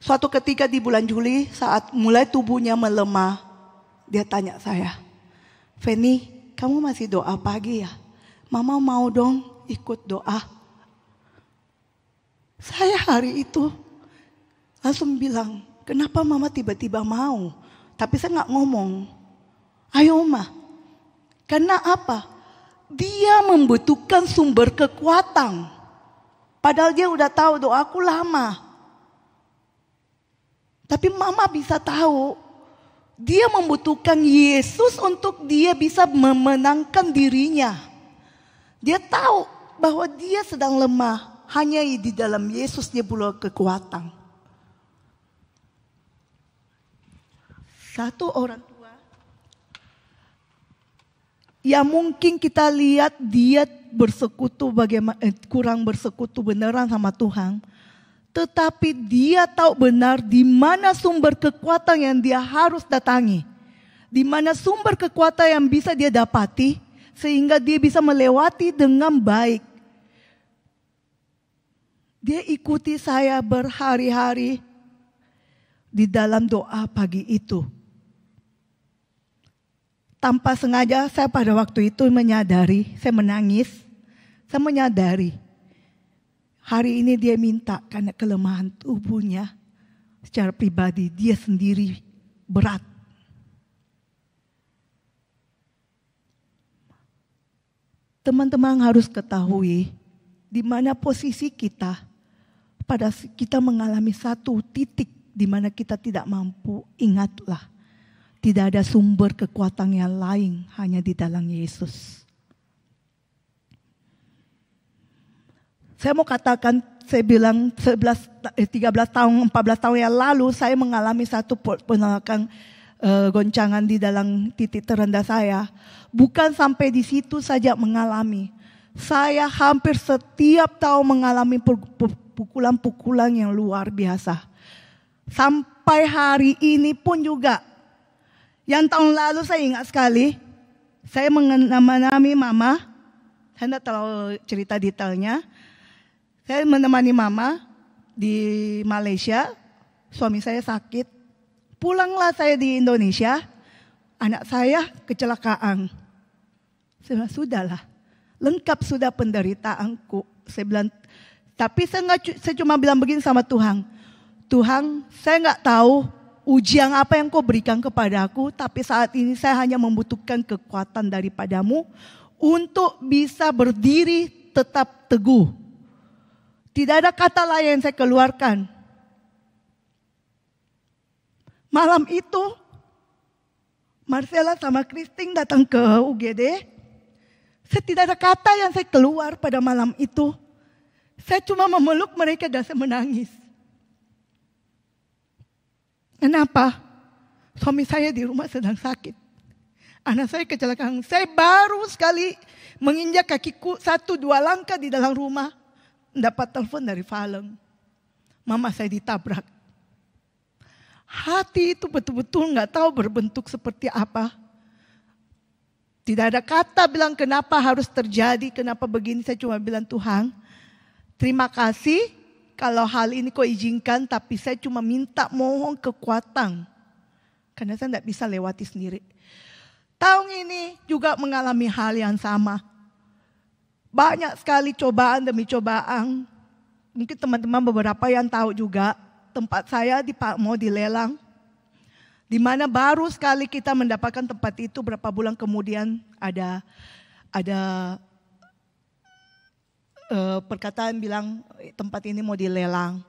[SPEAKER 4] Suatu ketika di bulan Juli saat mulai tubuhnya melemah, dia tanya saya, Feni, kamu masih doa pagi ya? Mama mau dong ikut doa. Saya hari itu langsung bilang, kenapa mama tiba-tiba mau? Tapi saya nggak ngomong. Ayo ma. Karena apa? Dia membutuhkan sumber kekuatan. Padahal dia udah tahu doaku lama. Tapi mama bisa tahu. Dia membutuhkan Yesus untuk dia bisa memenangkan dirinya. Dia tahu bahwa dia sedang lemah. Hanya di dalam Yesus dia punya kekuatan. Satu orang tua yang mungkin kita lihat dia bersekutu kurang bersekutu beneran sama Tuhan. Tetapi dia tahu benar di mana sumber kekuatan yang dia harus datangi. Di mana sumber kekuatan yang bisa dia dapati sehingga dia bisa melewati dengan baik. Dia ikuti saya berhari-hari di dalam doa pagi itu. Tanpa sengaja saya pada waktu itu menyadari, saya menangis, saya menyadari. Hari ini dia minta karena kelemahan tubuhnya secara pribadi dia sendiri berat. Teman-teman harus ketahui di mana posisi kita pada kita mengalami satu titik di mana kita tidak mampu, ingatlah. Tidak ada sumber kekuatan yang lain, hanya di dalam Yesus. Saya mau katakan, saya bilang 13 tahun, 14 tahun yang lalu, saya mengalami satu penolakan goncangan di dalam titik terendah saya. Bukan sampai di situ saja mengalami. Saya hampir setiap tahun mengalami pukulan-pukulan yang luar biasa. Sampai hari ini pun juga. Yang tahun lalu saya ingat sekali, saya menemani mama, saya tidak terlalu cerita detailnya. Saya menemani mama di Malaysia, suami saya sakit. Pulanglah saya di Indonesia, anak saya kecelakaan. Saya bilang, sudahlah, lengkap sudah penderitaanku. Saya bilang, Tapi saya cuma bilang begini sama Tuhan. Tuhan, saya nggak tahu ujian apa yang kau berikan kepada aku. Tapi saat ini saya hanya membutuhkan kekuatan daripadamu untuk bisa berdiri tetap teguh. Tidak ada kata lain yang saya keluarkan. Malam itu, Marcella sama Christine datang ke UGD. Saya tidak ada kata yang saya keluar pada malam itu. Saya cuma memeluk mereka dan saya menangis. Kenapa? Suami saya di rumah sedang sakit. Anak saya kecelakaan. Saya baru sekali menginjak kakiku 1-2 langkah di dalam rumah. Dapat telepon dari Faleng. Mama saya ditabrak. Hati itu betul-betul gak tahu berbentuk seperti apa. Tidak ada kata bilang kenapa harus terjadi, kenapa begini. Saya cuma bilang Tuhan, terima kasih kalau hal ini kau izinkan, tapi saya cuma minta mohon kekuatan. Karena saya tidak bisa lewati sendiri. Tahun ini juga mengalami hal yang sama. Banyak sekali cobaan demi cobaan. Mungkin teman-teman beberapa yang tahu juga, tempat saya mau dilelang. Di mana baru sekali kita mendapatkan tempat itu, berapa bulan kemudian ada perkataan bilang tempat ini mau dilelang.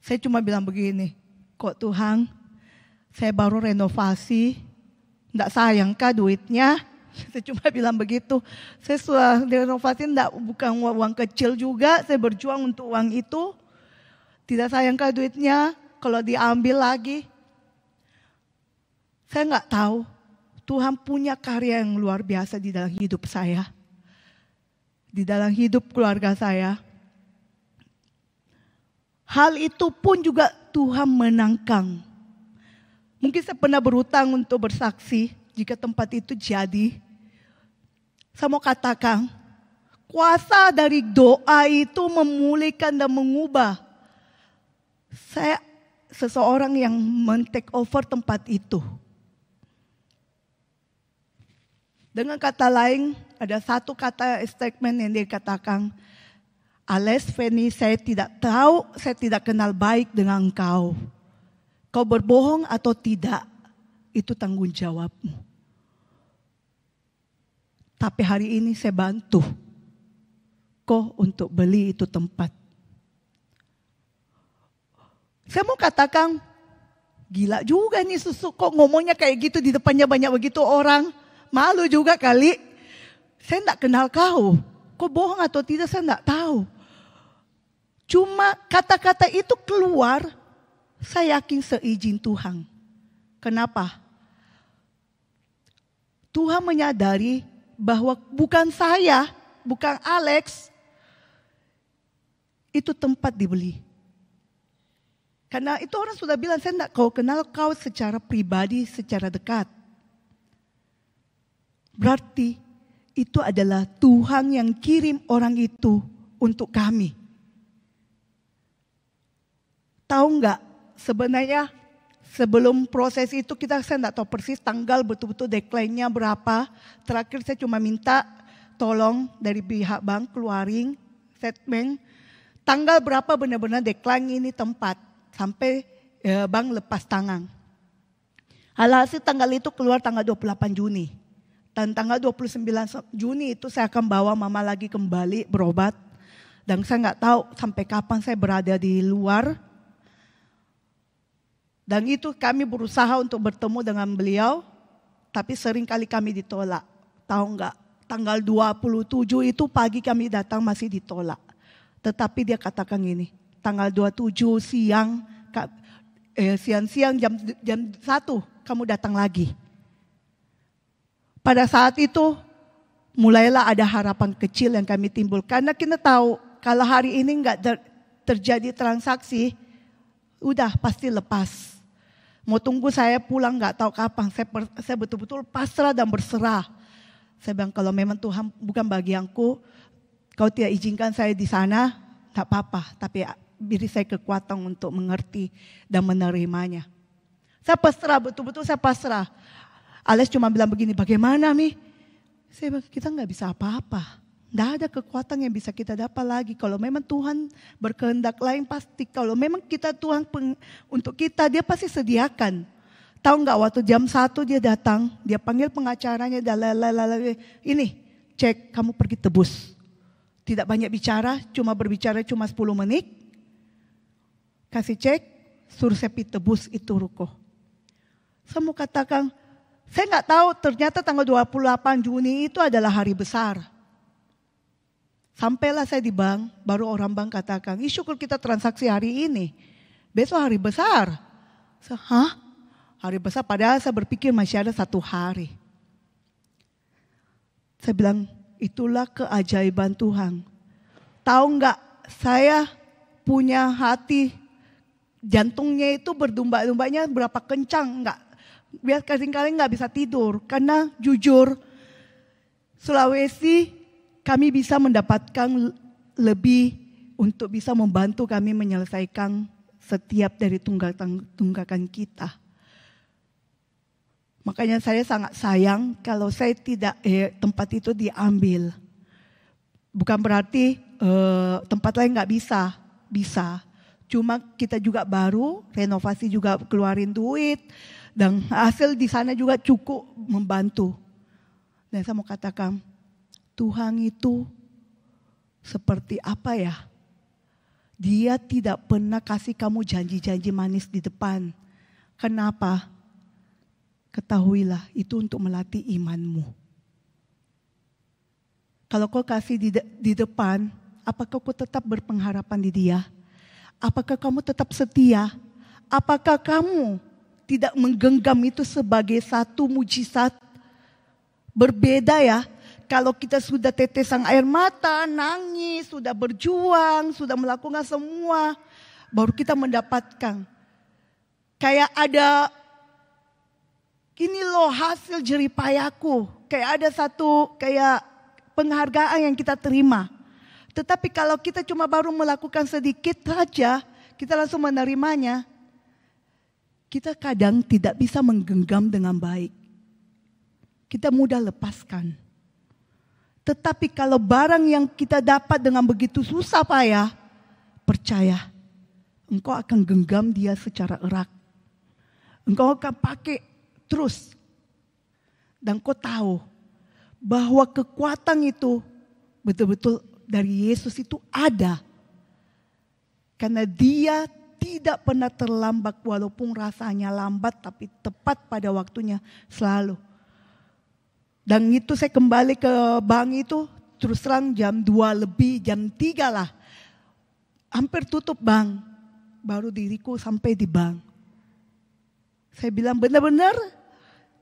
[SPEAKER 4] Saya cuma bilang begini, kok Tuhan, saya baru renovasi, enggak sayangkah duitnya? Saya cuma bilang begitu. Saya sudah renovasi, bukan uang kecil juga, saya berjuang untuk uang itu. Tidak sayangkah duitnya kalau diambil lagi? Saya nggak tahu, Tuhan punya karya yang luar biasa di dalam hidup saya. Di dalam hidup keluarga saya. Hal itu pun juga Tuhan menangkan. Mungkin saya pernah berhutang untuk bersaksi jika tempat itu jadi. Saya mau katakan, kuasa dari doa itu memulihkan dan mengubah. Saya seseorang yang men-take over tempat itu. Dengan kata lain, ada satu kata statement yang dikatakan, Ales Feni, saya tidak tahu, saya tidak kenal baik dengan engkau. Kau berbohong atau tidak, itu tanggung jawabmu. Tapi hari ini saya bantu kau untuk beli itu tempat. Saya mau katakan, gila juga nih susu, kok ngomongnya kayak gitu di depannya banyak begitu orang. Malu juga kali. Saya tidak kenal kau. Kau bohong atau tidak saya tidak tahu. Cuma kata-kata itu keluar, saya yakin seizin Tuhan. Kenapa? Tuhan menyadari bahwa bukan saya, bukan Alex, itu tempat dibeli. Karena itu orang sudah bilang, saya tidak kenal kau secara pribadi, secara dekat. Berarti itu adalah Tuhan yang kirim orang itu untuk kami. Tahu enggak, sebenarnya sebelum proses itu saya tidak tahu persis tanggal betul-betul decline-nya berapa. Terakhir saya cuma minta tolong dari pihak bank keluarin statement. Tanggal berapa benar-benar decline ini tempat. Sampai bank lepas tangan. Alhasil tanggal itu keluar tanggal 28 Juni. Dan tanggal 29 Juni itu saya akan bawa mama lagi kembali berobat. Dan saya nggak tahu sampai kapan saya berada di luar. Dan itu kami berusaha untuk bertemu dengan beliau. Tapi sering kali kami ditolak. Tahu nggak? Tanggal 27 itu pagi kami datang masih ditolak. Tetapi dia katakan gini. Tanggal 27 siang-siang jam 1 kamu datang lagi. Pada saat itu mulailah ada harapan kecil yang kami timbul. Karena kita tahu kalau hari ini enggak terjadi transaksi, udah pasti lepas. Mau tunggu saya pulang enggak tahu kapan. Saya betul-betul pasrah dan berserah. Saya bilang kalau memang Tuhan bukan bagianku, kau tidak izinkan saya di sana, tak apa-apa. Tapi beri saya kekuatan untuk mengerti dan menerimanya. Saya pasrah, betul-betul saya pasrah. Alex cuma bilang begini, bagaimana Mi? Saya bilang, kita nggak bisa apa-apa. Tidak ada kekuatan yang bisa kita dapat lagi. Kalau memang Tuhan berkehendak lain pasti. Kalau memang Tuhan untuk kita, dia pasti sediakan. Tahu nggak waktu jam 1 dia datang, dia panggil pengacaranya, ini cek kamu pergi tebus. Tidak banyak bicara, berbicara cuma 10 menit. Kasih cek, suruh saya pergi tebus itu ruko. Saya mau katakan, saya nggak tahu ternyata tanggal 28 Juni itu adalah hari besar. Sampailah saya di bank, baru orang bank katakan, syukur kita transaksi hari ini. Besok hari besar. Hah? Hari besar, padahal saya berpikir masih ada 1 hari. Saya bilang, itulah keajaiban Tuhan. Tahu nggak, saya punya hati, jantungnya itu berdumba-dumbanya berapa kencang. Nggak, biar kali-kali nggak bisa tidur. Karena jujur, Sulawesi kami bisa mendapatkan lebih untuk bisa membantu kami menyelesaikan setiap dari tunggakan kita. Makanya saya sangat sayang kalau saya tidak tempat itu diambil. Bukan berarti tempat lain nggak bisa, bisa. Cuma kita juga baru, renovasi juga keluarin duit. Dan hasil di sana juga cukup membantu. Dan saya mau katakan, Tuhan itu seperti apa ya? Dia tidak pernah kasih kamu janji-janji manis di depan. Kenapa? Ketahuilah itu untuk melatih imanmu. Kalau kau kasih di depan, apakah kau tetap berpengharapan di Dia? Apakah kamu tetap setia? Apakah kamu tidak menggenggam itu sebagai satu mujizat? Berbeda ya. Kalau kita sudah tetesan air mata, nangis, sudah berjuang, sudah melakukan semua, baru kita mendapatkan. Kayak ada, ini loh hasil jeripayaku. Kayak ada satu kayak penghargaan yang kita terima. Tetapi kalau kita cuma baru melakukan sedikit saja, kita langsung menerimanya. Kita kadang tidak bisa menggenggam dengan baik. Kita mudah lepaskan. Tetapi kalau barang yang kita dapat dengan begitu susah payah, percaya, engkau akan genggam dia secara erat. Engkau akan pakai terus. Dan kau tahu bahwa kekuatan itu betul-betul dari Yesus itu ada. Karena dia tidak pernah terlambat walaupun rasanya lambat tapi tepat pada waktunya selalu. Dan itu saya kembali ke bank itu terus terang jam 2 lebih, jam 3 lah. Hampir tutup bank. Baru diriku sampai di bank. Saya bilang benar-benar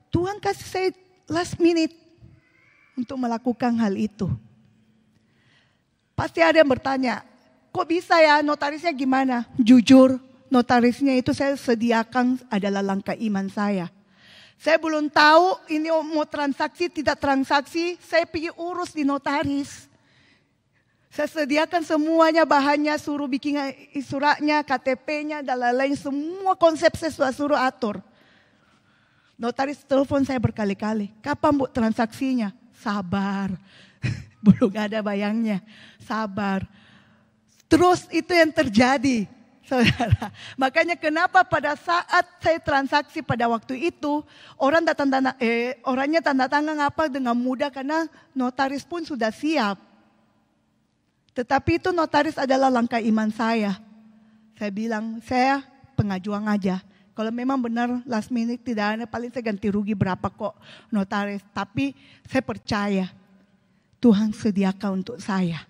[SPEAKER 4] Tuhan kasih saya last minute untuk melakukan hal itu. Pasti ada yang bertanya, kok bisa ya notarisnya gimana? Jujur, notarisnya itu saya sediakan adalah langkah iman saya. Saya belum tahu ini mau transaksi, tidak transaksi, saya pergi urus di notaris. Saya sediakan semuanya bahannya, suruh bikin suratnya, KTP-nya, dan lain-lain. Semua konsep saya suruh atur. Notaris telepon saya berkali-kali, kapan bu transaksinya? Sabar, belum ada bayangnya, sabar. Terus itu yang terjadi. Saudara, makanya kenapa pada saat saya transaksi pada waktu itu orangnya tanda tangan apa dengan mudah karena notaris pun sudah siap. Tetapi itu notaris adalah langkah iman saya. Saya bilang saya pengajuan aja. Kalau memang benar last minute tidak ada, paling saya ganti rugi berapa kok notaris. Tapi saya percaya Tuhan sediakan untuk saya.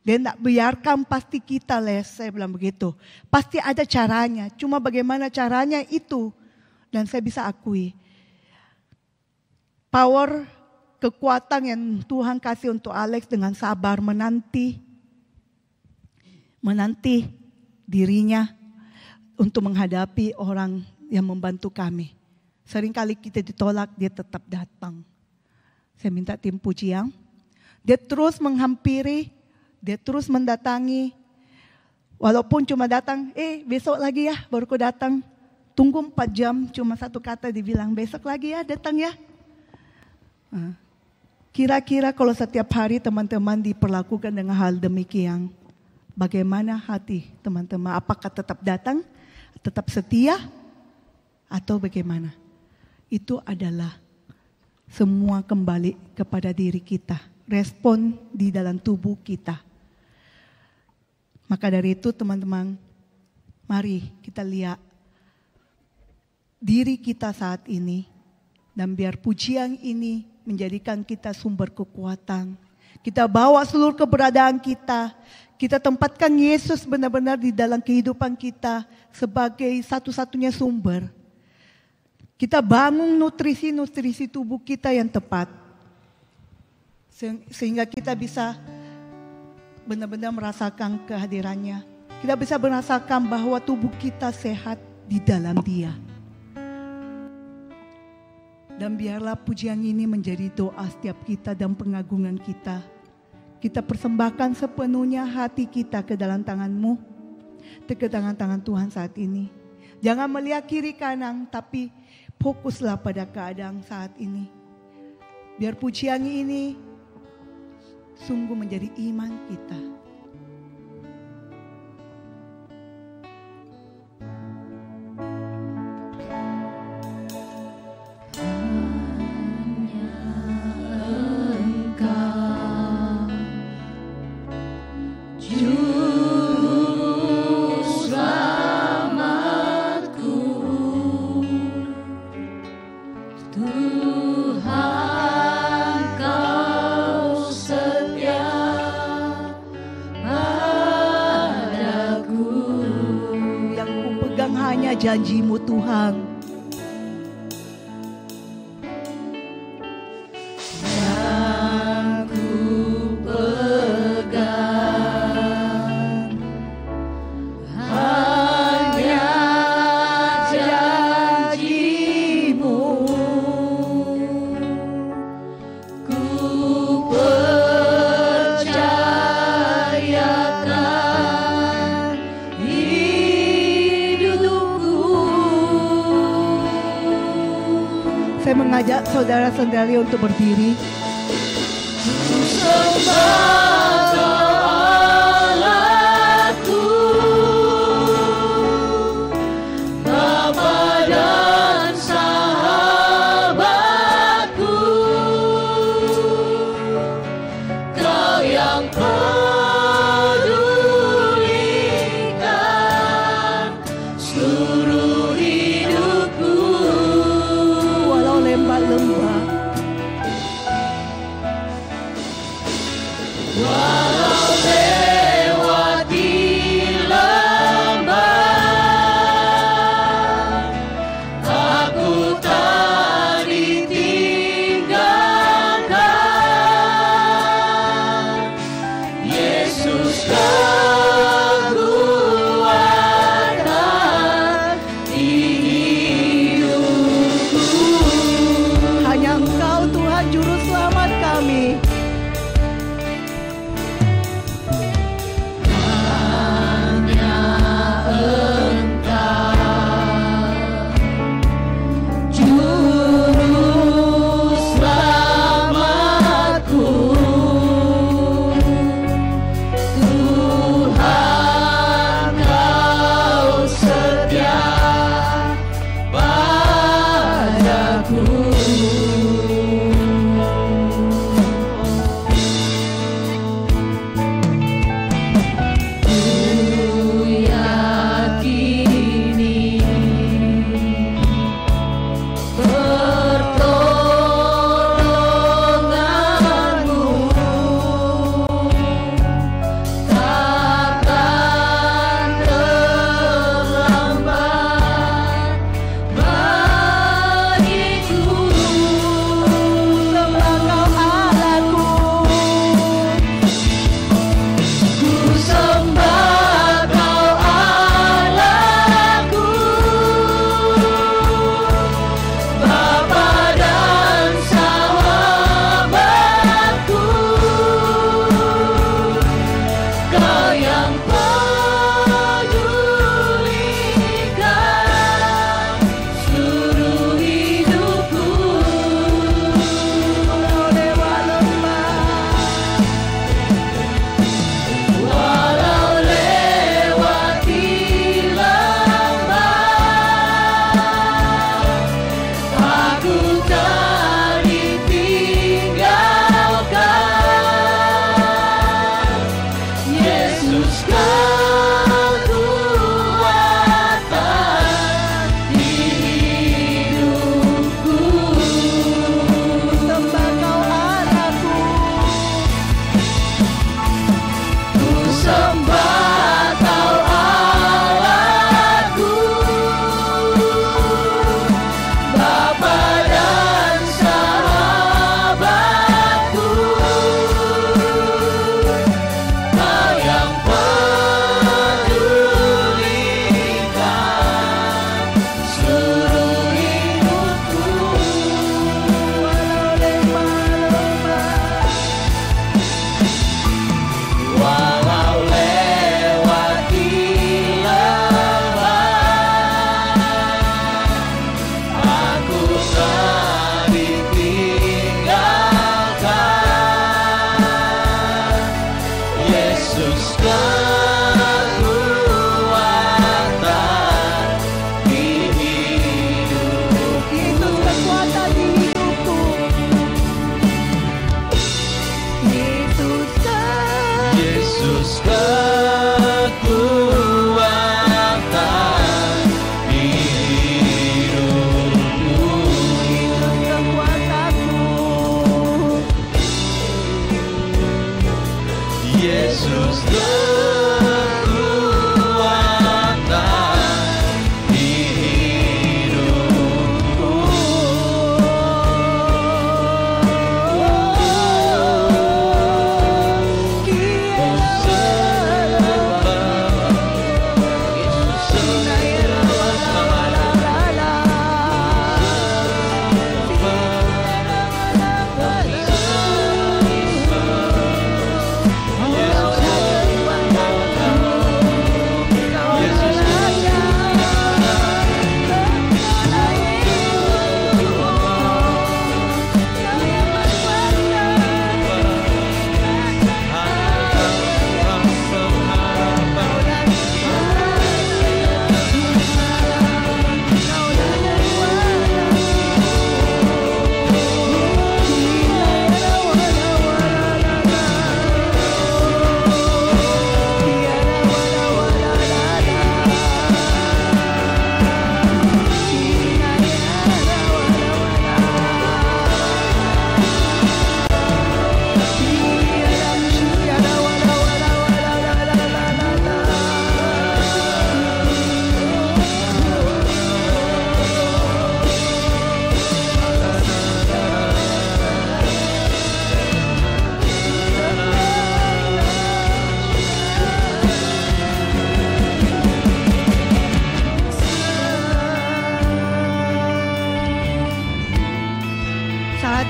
[SPEAKER 4] Dia tidak biarkan pasti kita les, saya bilang begitu. Pasti ada caranya, cuma bagaimana caranya itu. Dan saya bisa akui. Power, kekuatan yang Tuhan kasih untuk Alex dengan sabar menanti dirinya untuk menghadapi orang yang membantu kami. Seringkali kita ditolak, dia tetap datang. Saya minta tim pujian. Dia terus menghampiri. Dia terus mendatangi, walaupun cuma datang, besok lagi ya, baru kau datang. Tunggu 4 jam, cuma satu kata dibilang, besok lagi ya, datang ya. Kira-kira kalau setiap hari teman-teman diperlakukan dengan hal demikian, bagaimana hati teman-teman? Apakah tetap datang, tetap setia, atau bagaimana? Itu adalah semua kembali kepada diri kita, respon di dalam tubuh kita. Maka dari itu teman-teman, mari kita lihat diri kita saat ini, dan biar pujian ini menjadikan kita sumber kekuatan. Kita bawa seluruh keberadaan kita. Kita tempatkan Yesus benar-benar di dalam kehidupan kita sebagai satu-satunya sumber. Kita bangun nutrisi tubuh kita yang tepat. Sehingga kita bisa benar-benar merasakan kehadirannya. Kita bisa merasakan bahwa tubuh kita sehat di dalam Dia. Dan biarlah pujian ini menjadi doa setiap kita dan pengagungan kita. Kita persembahkan sepenuhnya hati kita ke dalam tangan-Mu, ke tangan-tangan Tuhan saat ini. Jangan melihat kiri kanan, tapi fokuslah pada keadaan saat ini. Biar pujian ini sungguh menjadi iman kita. Janji-Mu Tuhan.
[SPEAKER 2] Yang ku pegang hanya janji-Mu, ku percayakan
[SPEAKER 4] Saya mengajak saudara-saudari untuk berdiri.
[SPEAKER 2] Bapa dan sahabatku, Kau yang pedulikan seluruh hidupku.
[SPEAKER 4] Lembah,
[SPEAKER 2] walau lewati lembah, aku tak ditinggalkan. Yesus kekuatan di hidupku.
[SPEAKER 4] hanya Engkau Tuhan Juru Selamat kami.
[SPEAKER 2] Hanya Engkau Juru Selamatku, Tuhan Kau setia.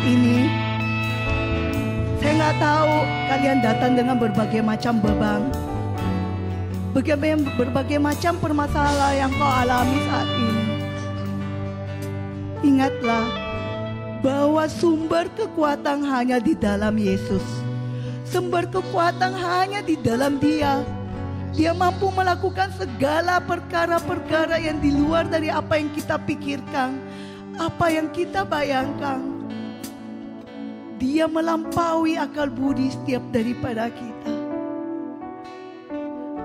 [SPEAKER 4] ini, saya nggak tahu kalian datang dengan berbagai macam beban, berbagai macam permasalahan yang kau alami saat ini. Ingatlah bahwa sumber kekuatan hanya di dalam Yesus. Sumber kekuatan hanya di dalam Dia. Dia mampu melakukan segala perkara-perkara yang di luar dari apa yang kita pikirkan, apa yang kita bayangkan. Dia melampaui akal budi setiap daripada kita.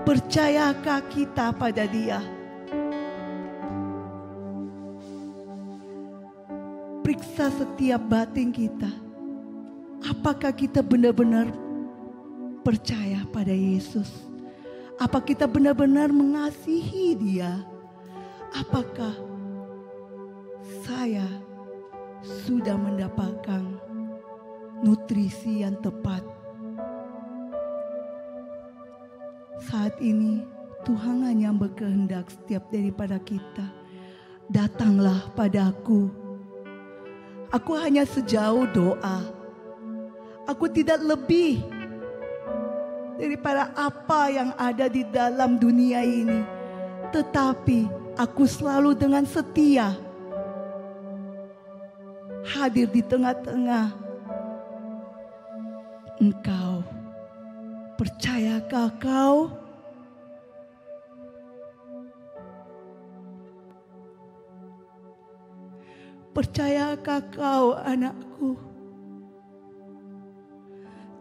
[SPEAKER 4] Percayakah kita pada Dia? Periksa setiap batin kita. Apakah kita benar-benar percaya pada Yesus? Apa kita benar-benar mengasihi Dia? Apakah saya sudah mendapatkan nutrisi yang tepat? Saat ini Tuhan hanya berkehendak setiap daripada kita. Datanglah padaku. Aku hanya sejauh doa. Aku tidak lebih daripada apa yang ada di dalam dunia ini. Tetapi aku selalu dengan setia hadir di tengah-tengah engkau. Percayakah kau? Percayakah kau, anakku?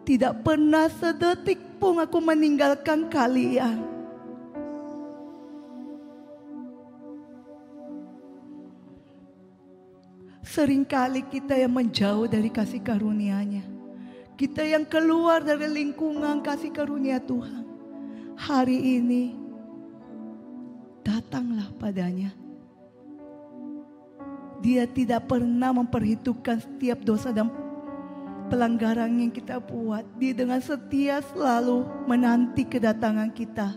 [SPEAKER 4] Tidak pernah sedetik pun aku meninggalkan kalian. Seringkali kita yang menjauh dari kasih karunia-Nya. Kita yang keluar dari lingkungan kasih karunia Tuhan. Hari ini datanglah padanya. Dia tidak pernah memperhitungkan setiap dosa dan pelanggaran yang kita buat. Dia dengan setia selalu menanti kedatangan kita.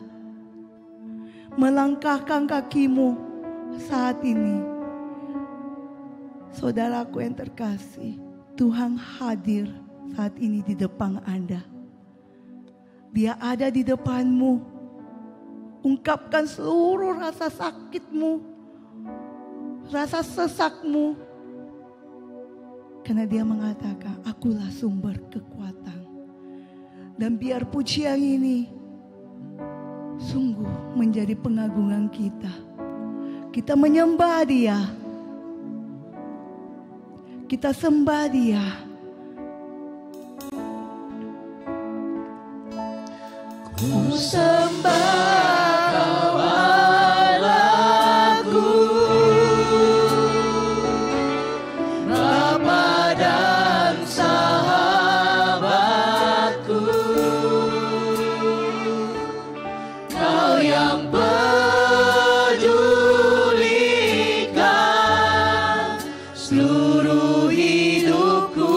[SPEAKER 4] Melangkahkan kakimu saat ini. Saudaraku yang terkasih, Tuhan hadir saat ini di depan Anda. Dia ada di depanmu. Ungkapkan seluruh rasa sakitmu, rasa sesakmu. Karena Dia mengatakan, akulah sumber kekuatan. Dan biar pujian ini sungguh menjadi pengagungan kita. Kita menyembah Dia. Kita sembah Dia.
[SPEAKER 3] Ku sembah Kau Allahku, Bapa dan sahabatku. Kau yang pedulikan seluruh hidupku.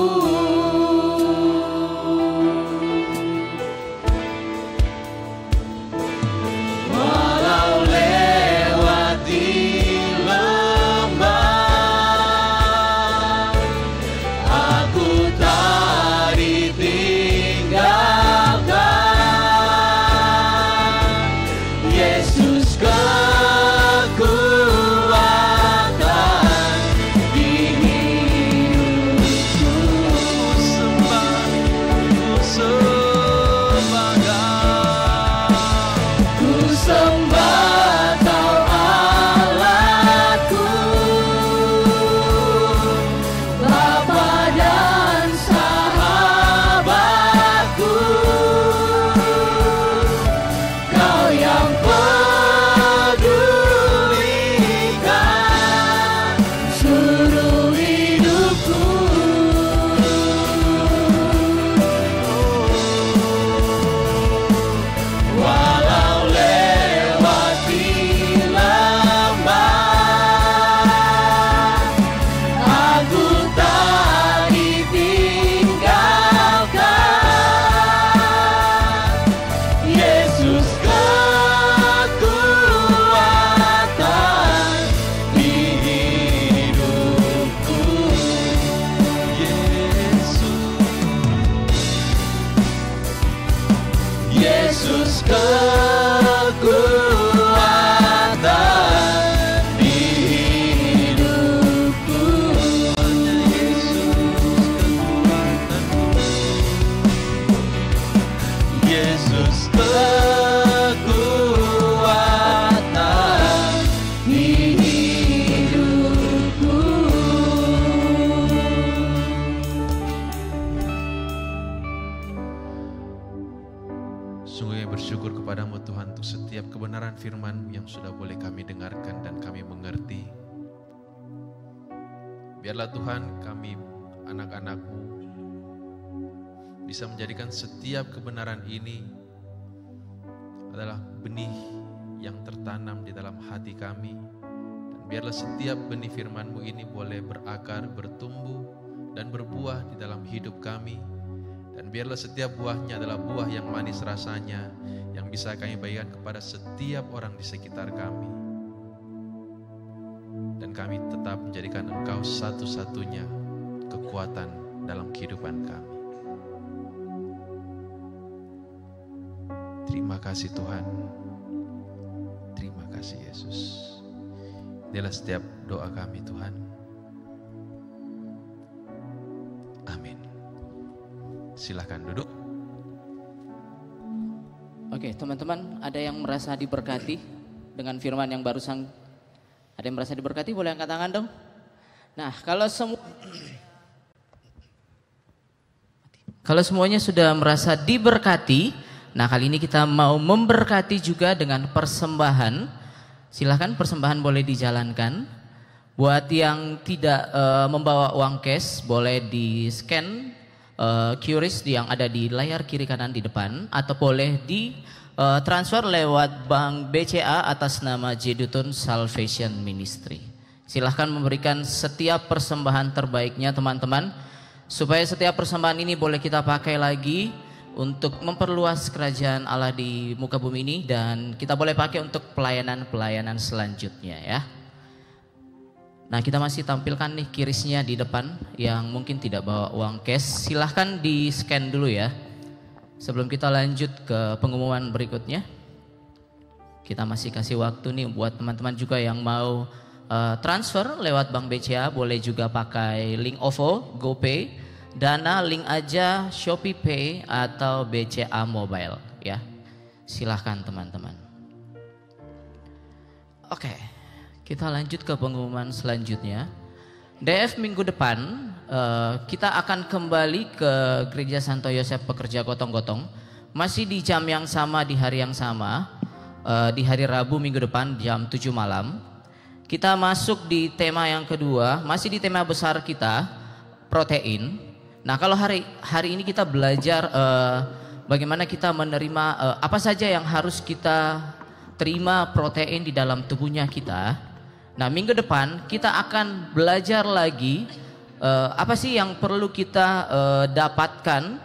[SPEAKER 1] kebenaran firman-Mu yang sudah boleh kami dengarkan dan kami mengerti. Biarlah Tuhan kami anak-anak-Mu bisa menjadikan setiap kebenaran ini adalah benih yang tertanam di dalam hati kami. Dan biarlah setiap benih firman-Mu ini boleh berakar, bertumbuh, dan berbuah di dalam hidup kami. Dan biarlah setiap buahnya adalah buah yang manis rasanya, yang bisa kami bagikan kepada setiap orang di sekitar kami. Dan kami tetap menjadikan Engkau satu-satunya kekuatan dalam kehidupan kami. Terima kasih Tuhan. Terima kasih Yesus. Inilah setiap doa kami Tuhan. Amin. Silahkan duduk.
[SPEAKER 5] Oke, teman-teman, ada yang merasa diberkati dengan firman yang barusan? Ada yang merasa diberkati? Boleh angkat tangan dong. Nah, kalau semuanya sudah merasa diberkati, nah kali ini kita mau memberkati juga dengan persembahan. Silahkan persembahan boleh dijalankan. Buat yang tidak membawa uang cash, boleh di scan QRIS yang ada di layar kiri kanan di depan, atau boleh di transfer lewat Bank BCA atas nama Jedutun Salvation Ministry. Silahkan memberikan setiap persembahan terbaiknya teman-teman, supaya setiap persembahan ini boleh kita pakai lagi untuk memperluas kerajaan Allah di muka bumi ini, dan kita boleh pakai untuk pelayanan-pelayanan selanjutnya ya. Nah, kita masih tampilkan nih QRIS-nya di depan yang mungkin tidak bawa uang cash. Silahkan di scan dulu ya. Sebelum kita lanjut ke pengumuman berikutnya, kita masih kasih waktu nih buat teman-teman juga yang mau transfer lewat Bank BCA, boleh juga pakai link OVO, GoPay, Dana, link aja, Shopee Pay atau BCA Mobile ya. Silahkan teman-teman. Oke, kita lanjut ke pengumuman selanjutnya. DF minggu depan kita akan kembali ke Gereja Santo Yosef Pekerja Gotong-Gotong. Masih di jam yang sama, di hari yang sama, di hari Rabu minggu depan jam 7 malam. Kita masuk di tema yang kedua, masih di tema besar kita, protein. Nah, kalau hari ini kita belajar bagaimana kita menerima apa saja yang harus kita terima protein di dalam tubuhnya kita. Nah, minggu depan kita akan belajar lagi apa sih yang perlu kita dapatkan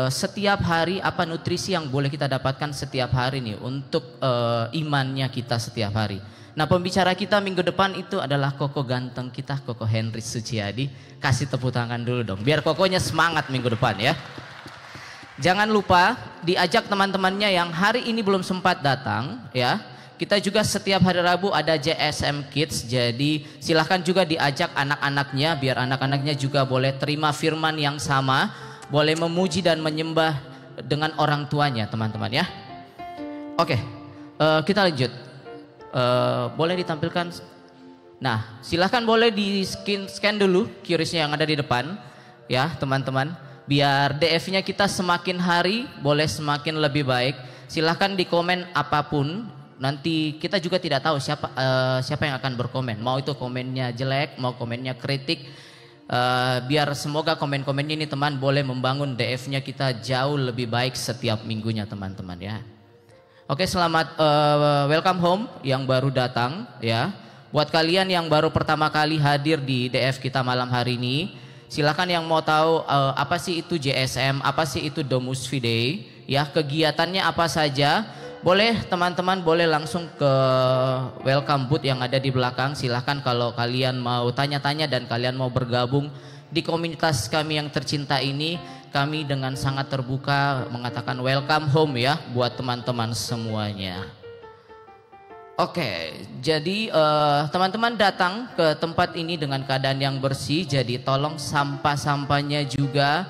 [SPEAKER 5] setiap hari, apa nutrisi yang boleh kita dapatkan setiap hari nih untuk imannya kita setiap hari. Nah, pembicara kita minggu depan itu adalah Koko ganteng kita, Koko Henry Suciadi. Kasih tepuk tangan dulu dong, biar Kokonya semangat minggu depan ya. Jangan lupa diajak teman-temannya yang hari ini belum sempat datang ya. Kita juga setiap hari Rabu ada JSM Kids, jadi silahkan juga diajak anak-anaknya, biar anak-anaknya juga boleh terima firman yang sama, boleh memuji dan menyembah dengan orang tuanya teman-teman ya. Oke, kita lanjut. Boleh ditampilkan. Nah, silahkan boleh di scan dulu QRIS-nya yang ada di depan ya teman-teman, biar DF-nya kita semakin hari boleh semakin lebih baik. Silahkan di komen apapun. Nanti kita juga tidak tahu siapa yang akan berkomen. Mau itu komennya jelek, mau komennya kritik. Biar semoga komen-komennya ini teman boleh membangun DF-nya kita jauh lebih baik setiap minggunya teman-teman ya. Oke, selamat welcome home yang baru datang ya. Buat kalian yang baru pertama kali hadir di DF kita malam hari ini, silakan yang mau tahu apa sih itu JSM, apa sih itu Domus Fidei, ya kegiatannya apa saja, boleh teman-teman boleh langsung ke welcome booth yang ada di belakang. Silahkan kalau kalian mau tanya-tanya dan kalian mau bergabung di komunitas kami yang tercinta ini, kami dengan sangat terbuka mengatakan welcome home ya buat teman-teman semuanya. Oke, jadi teman-teman datang ke tempat ini dengan keadaan yang bersih, jadi tolong sampah-sampahnya juga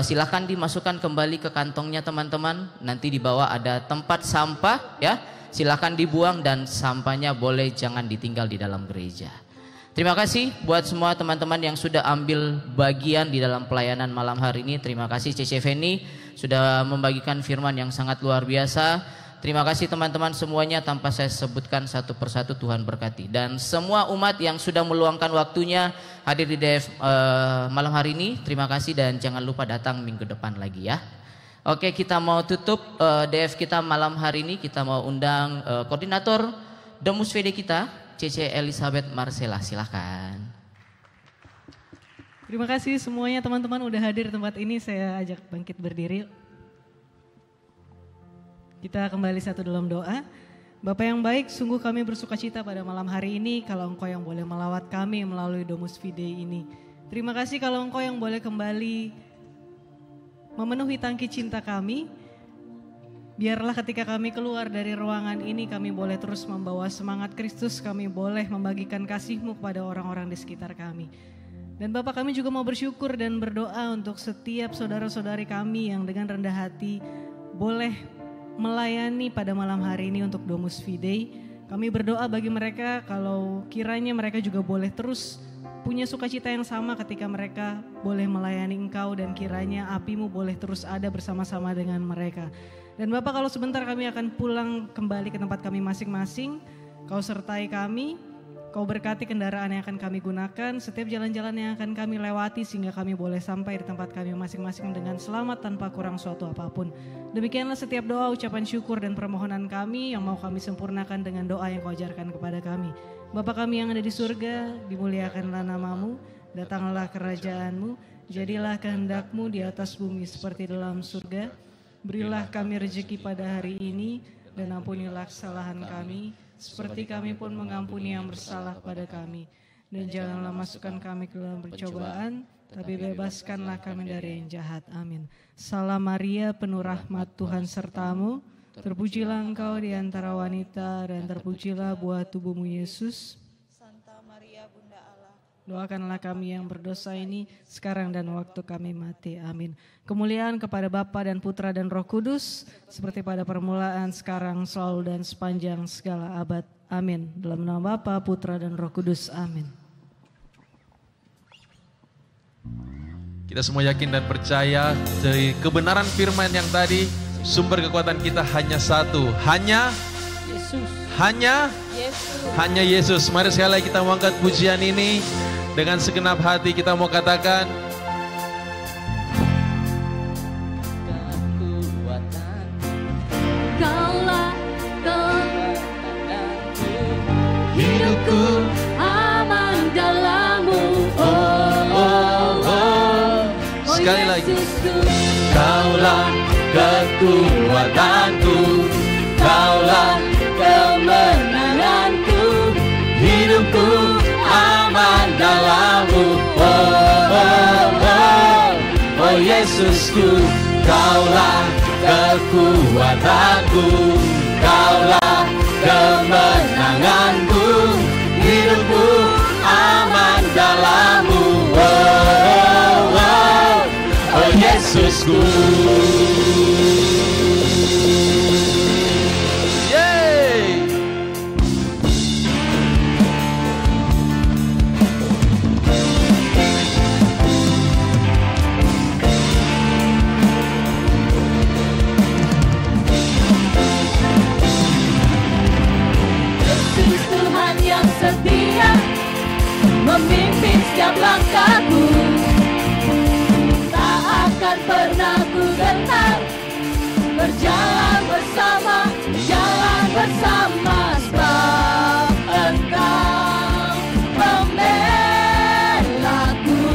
[SPEAKER 5] silakan dimasukkan kembali ke kantongnya teman-teman. Nanti di bawah ada tempat sampah ya, silakan dibuang dan sampahnya boleh jangan ditinggal di dalam gereja. Terima kasih buat semua teman-teman yang sudah ambil bagian di dalam pelayanan malam hari ini. Terima kasih Cece Feni sudah membagikan firman yang sangat luar biasa. Terima kasih teman-teman semuanya, tanpa saya sebutkan satu persatu, Tuhan berkati. Dan semua umat yang sudah meluangkan waktunya hadir di DF malam hari ini, terima kasih dan jangan lupa datang minggu depan lagi ya. Oke, kita mau tutup DF kita malam hari ini. Kita mau undang koordinator Domus VD kita, CC Elizabeth Marcella, silahkan.
[SPEAKER 6] Terima kasih semuanya teman-teman udah hadir di tempat ini. Saya ajak bangkit berdiri. Kita kembali satu dalam doa. Bapa yang baik, sungguh kami bersuka cita pada malam hari ini kalau Engkau yang boleh melawat kami melalui Domus Fidei ini. Terima kasih kalau Engkau yang boleh kembali memenuhi tangki cinta kami. Biarlah ketika kami keluar dari ruangan ini kami boleh terus membawa semangat Kristus, kami boleh membagikan kasih-Mu kepada orang-orang di sekitar kami. Dan Bapak, kami juga mau bersyukur dan berdoa untuk setiap saudara-saudari kami yang dengan rendah hati boleh melayani pada malam hari ini untuk Domus Fidei. Kami berdoa bagi mereka kalau kiranya mereka juga boleh terus punya sukacita yang sama ketika mereka boleh melayani Engkau, dan kiranya api-Mu boleh terus ada bersama-sama dengan mereka. Dan Bapak, kalau sebentar kami akan pulang kembali ke tempat kami masing-masing, Kau sertai kami, Kau berkati kendaraan yang akan kami gunakan, setiap jalan-jalan yang akan kami lewati sehingga kami boleh sampai di tempat kami masing-masing dengan selamat tanpa kurang suatu apapun. Demikianlah setiap doa, ucapan syukur dan permohonan kami yang mau kami sempurnakan dengan doa yang Kau ajarkan kepada kami. Bapa kami yang ada di surga, dimuliakanlah nama-Mu, datanglah kerajaan-Mu, jadilah kehendak-Mu di atas bumi seperti dalam surga. Berilah kami rezeki pada hari ini dan ampunilah kesalahan kami, seperti kami pun mengampuni yang bersalah pada kami. Dan janganlah masukkan kami ke dalam percobaan, tapi bebaskanlah kami dari yang jahat. Amin. Salam Maria, penuh rahmat, Tuhan sertamu. Terpujilah Engkau di antara wanita, dan terpujilah buah tubuhmu Yesus.
[SPEAKER 4] Santa Maria Bunda Allah,
[SPEAKER 6] Doakanlah kami yang berdosa ini sekarang dan waktu kami mati. Amin. Kemuliaan kepada Bapa dan Putra dan Roh Kudus, seperti pada permulaan, sekarang, selalu dan sepanjang segala abad. Amin. Dalam nama Bapa, Putra dan Roh Kudus. Amin.
[SPEAKER 1] Kita semua yakin dan percaya dari kebenaran firman yang tadi, sumber kekuatan kita hanya satu, hanya
[SPEAKER 5] Yesus.
[SPEAKER 1] Hanya Yesus. Mari sekali lagi kita mengangkat pujian ini dengan segenap hati, kita mau katakan,
[SPEAKER 2] Kaulah hidupku aman dalam-Mu.
[SPEAKER 1] sekali lagi,
[SPEAKER 3] Kaulah kekuatanku, Kaulah kemenanganku, hidupku aman dalam-Mu. Oh Yesusku, Kaulah kekuatanku, Kaulah kemenanganku, hidupku aman dalam-Mu. Oh Yesusku.
[SPEAKER 2] Tuhan yang setia memimpin setiap langkahku, tak akan pernah ku gentar, berjalan bersama, jalan bersama, sebab Engkau membelaku.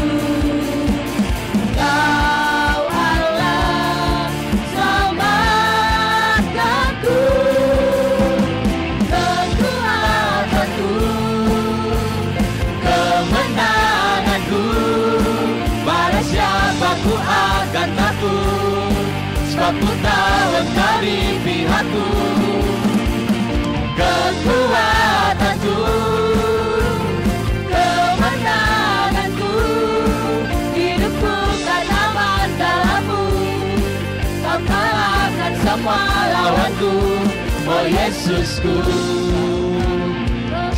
[SPEAKER 2] Kau Allah selamatkanku, kekuatanku,
[SPEAKER 3] Kemenanganku, pada siapa ku akan takut, sebab ku tahu Engkau di pihakku. Kekuatanku,
[SPEAKER 2] kemenanganku, hidupku kan aman dalam-Mu. Kau kalahkan semua lawanku,
[SPEAKER 3] oh Yesusku.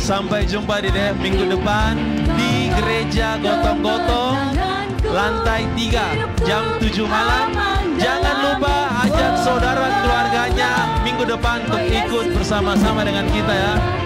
[SPEAKER 1] sampai jumpa di DF minggu depan di Gereja Gotong-Gotong, lantai 3, jam 7 malam. Jangan lupa ajak saudara keluarganya minggu depan untuk ikut bersama-sama dengan kita ya.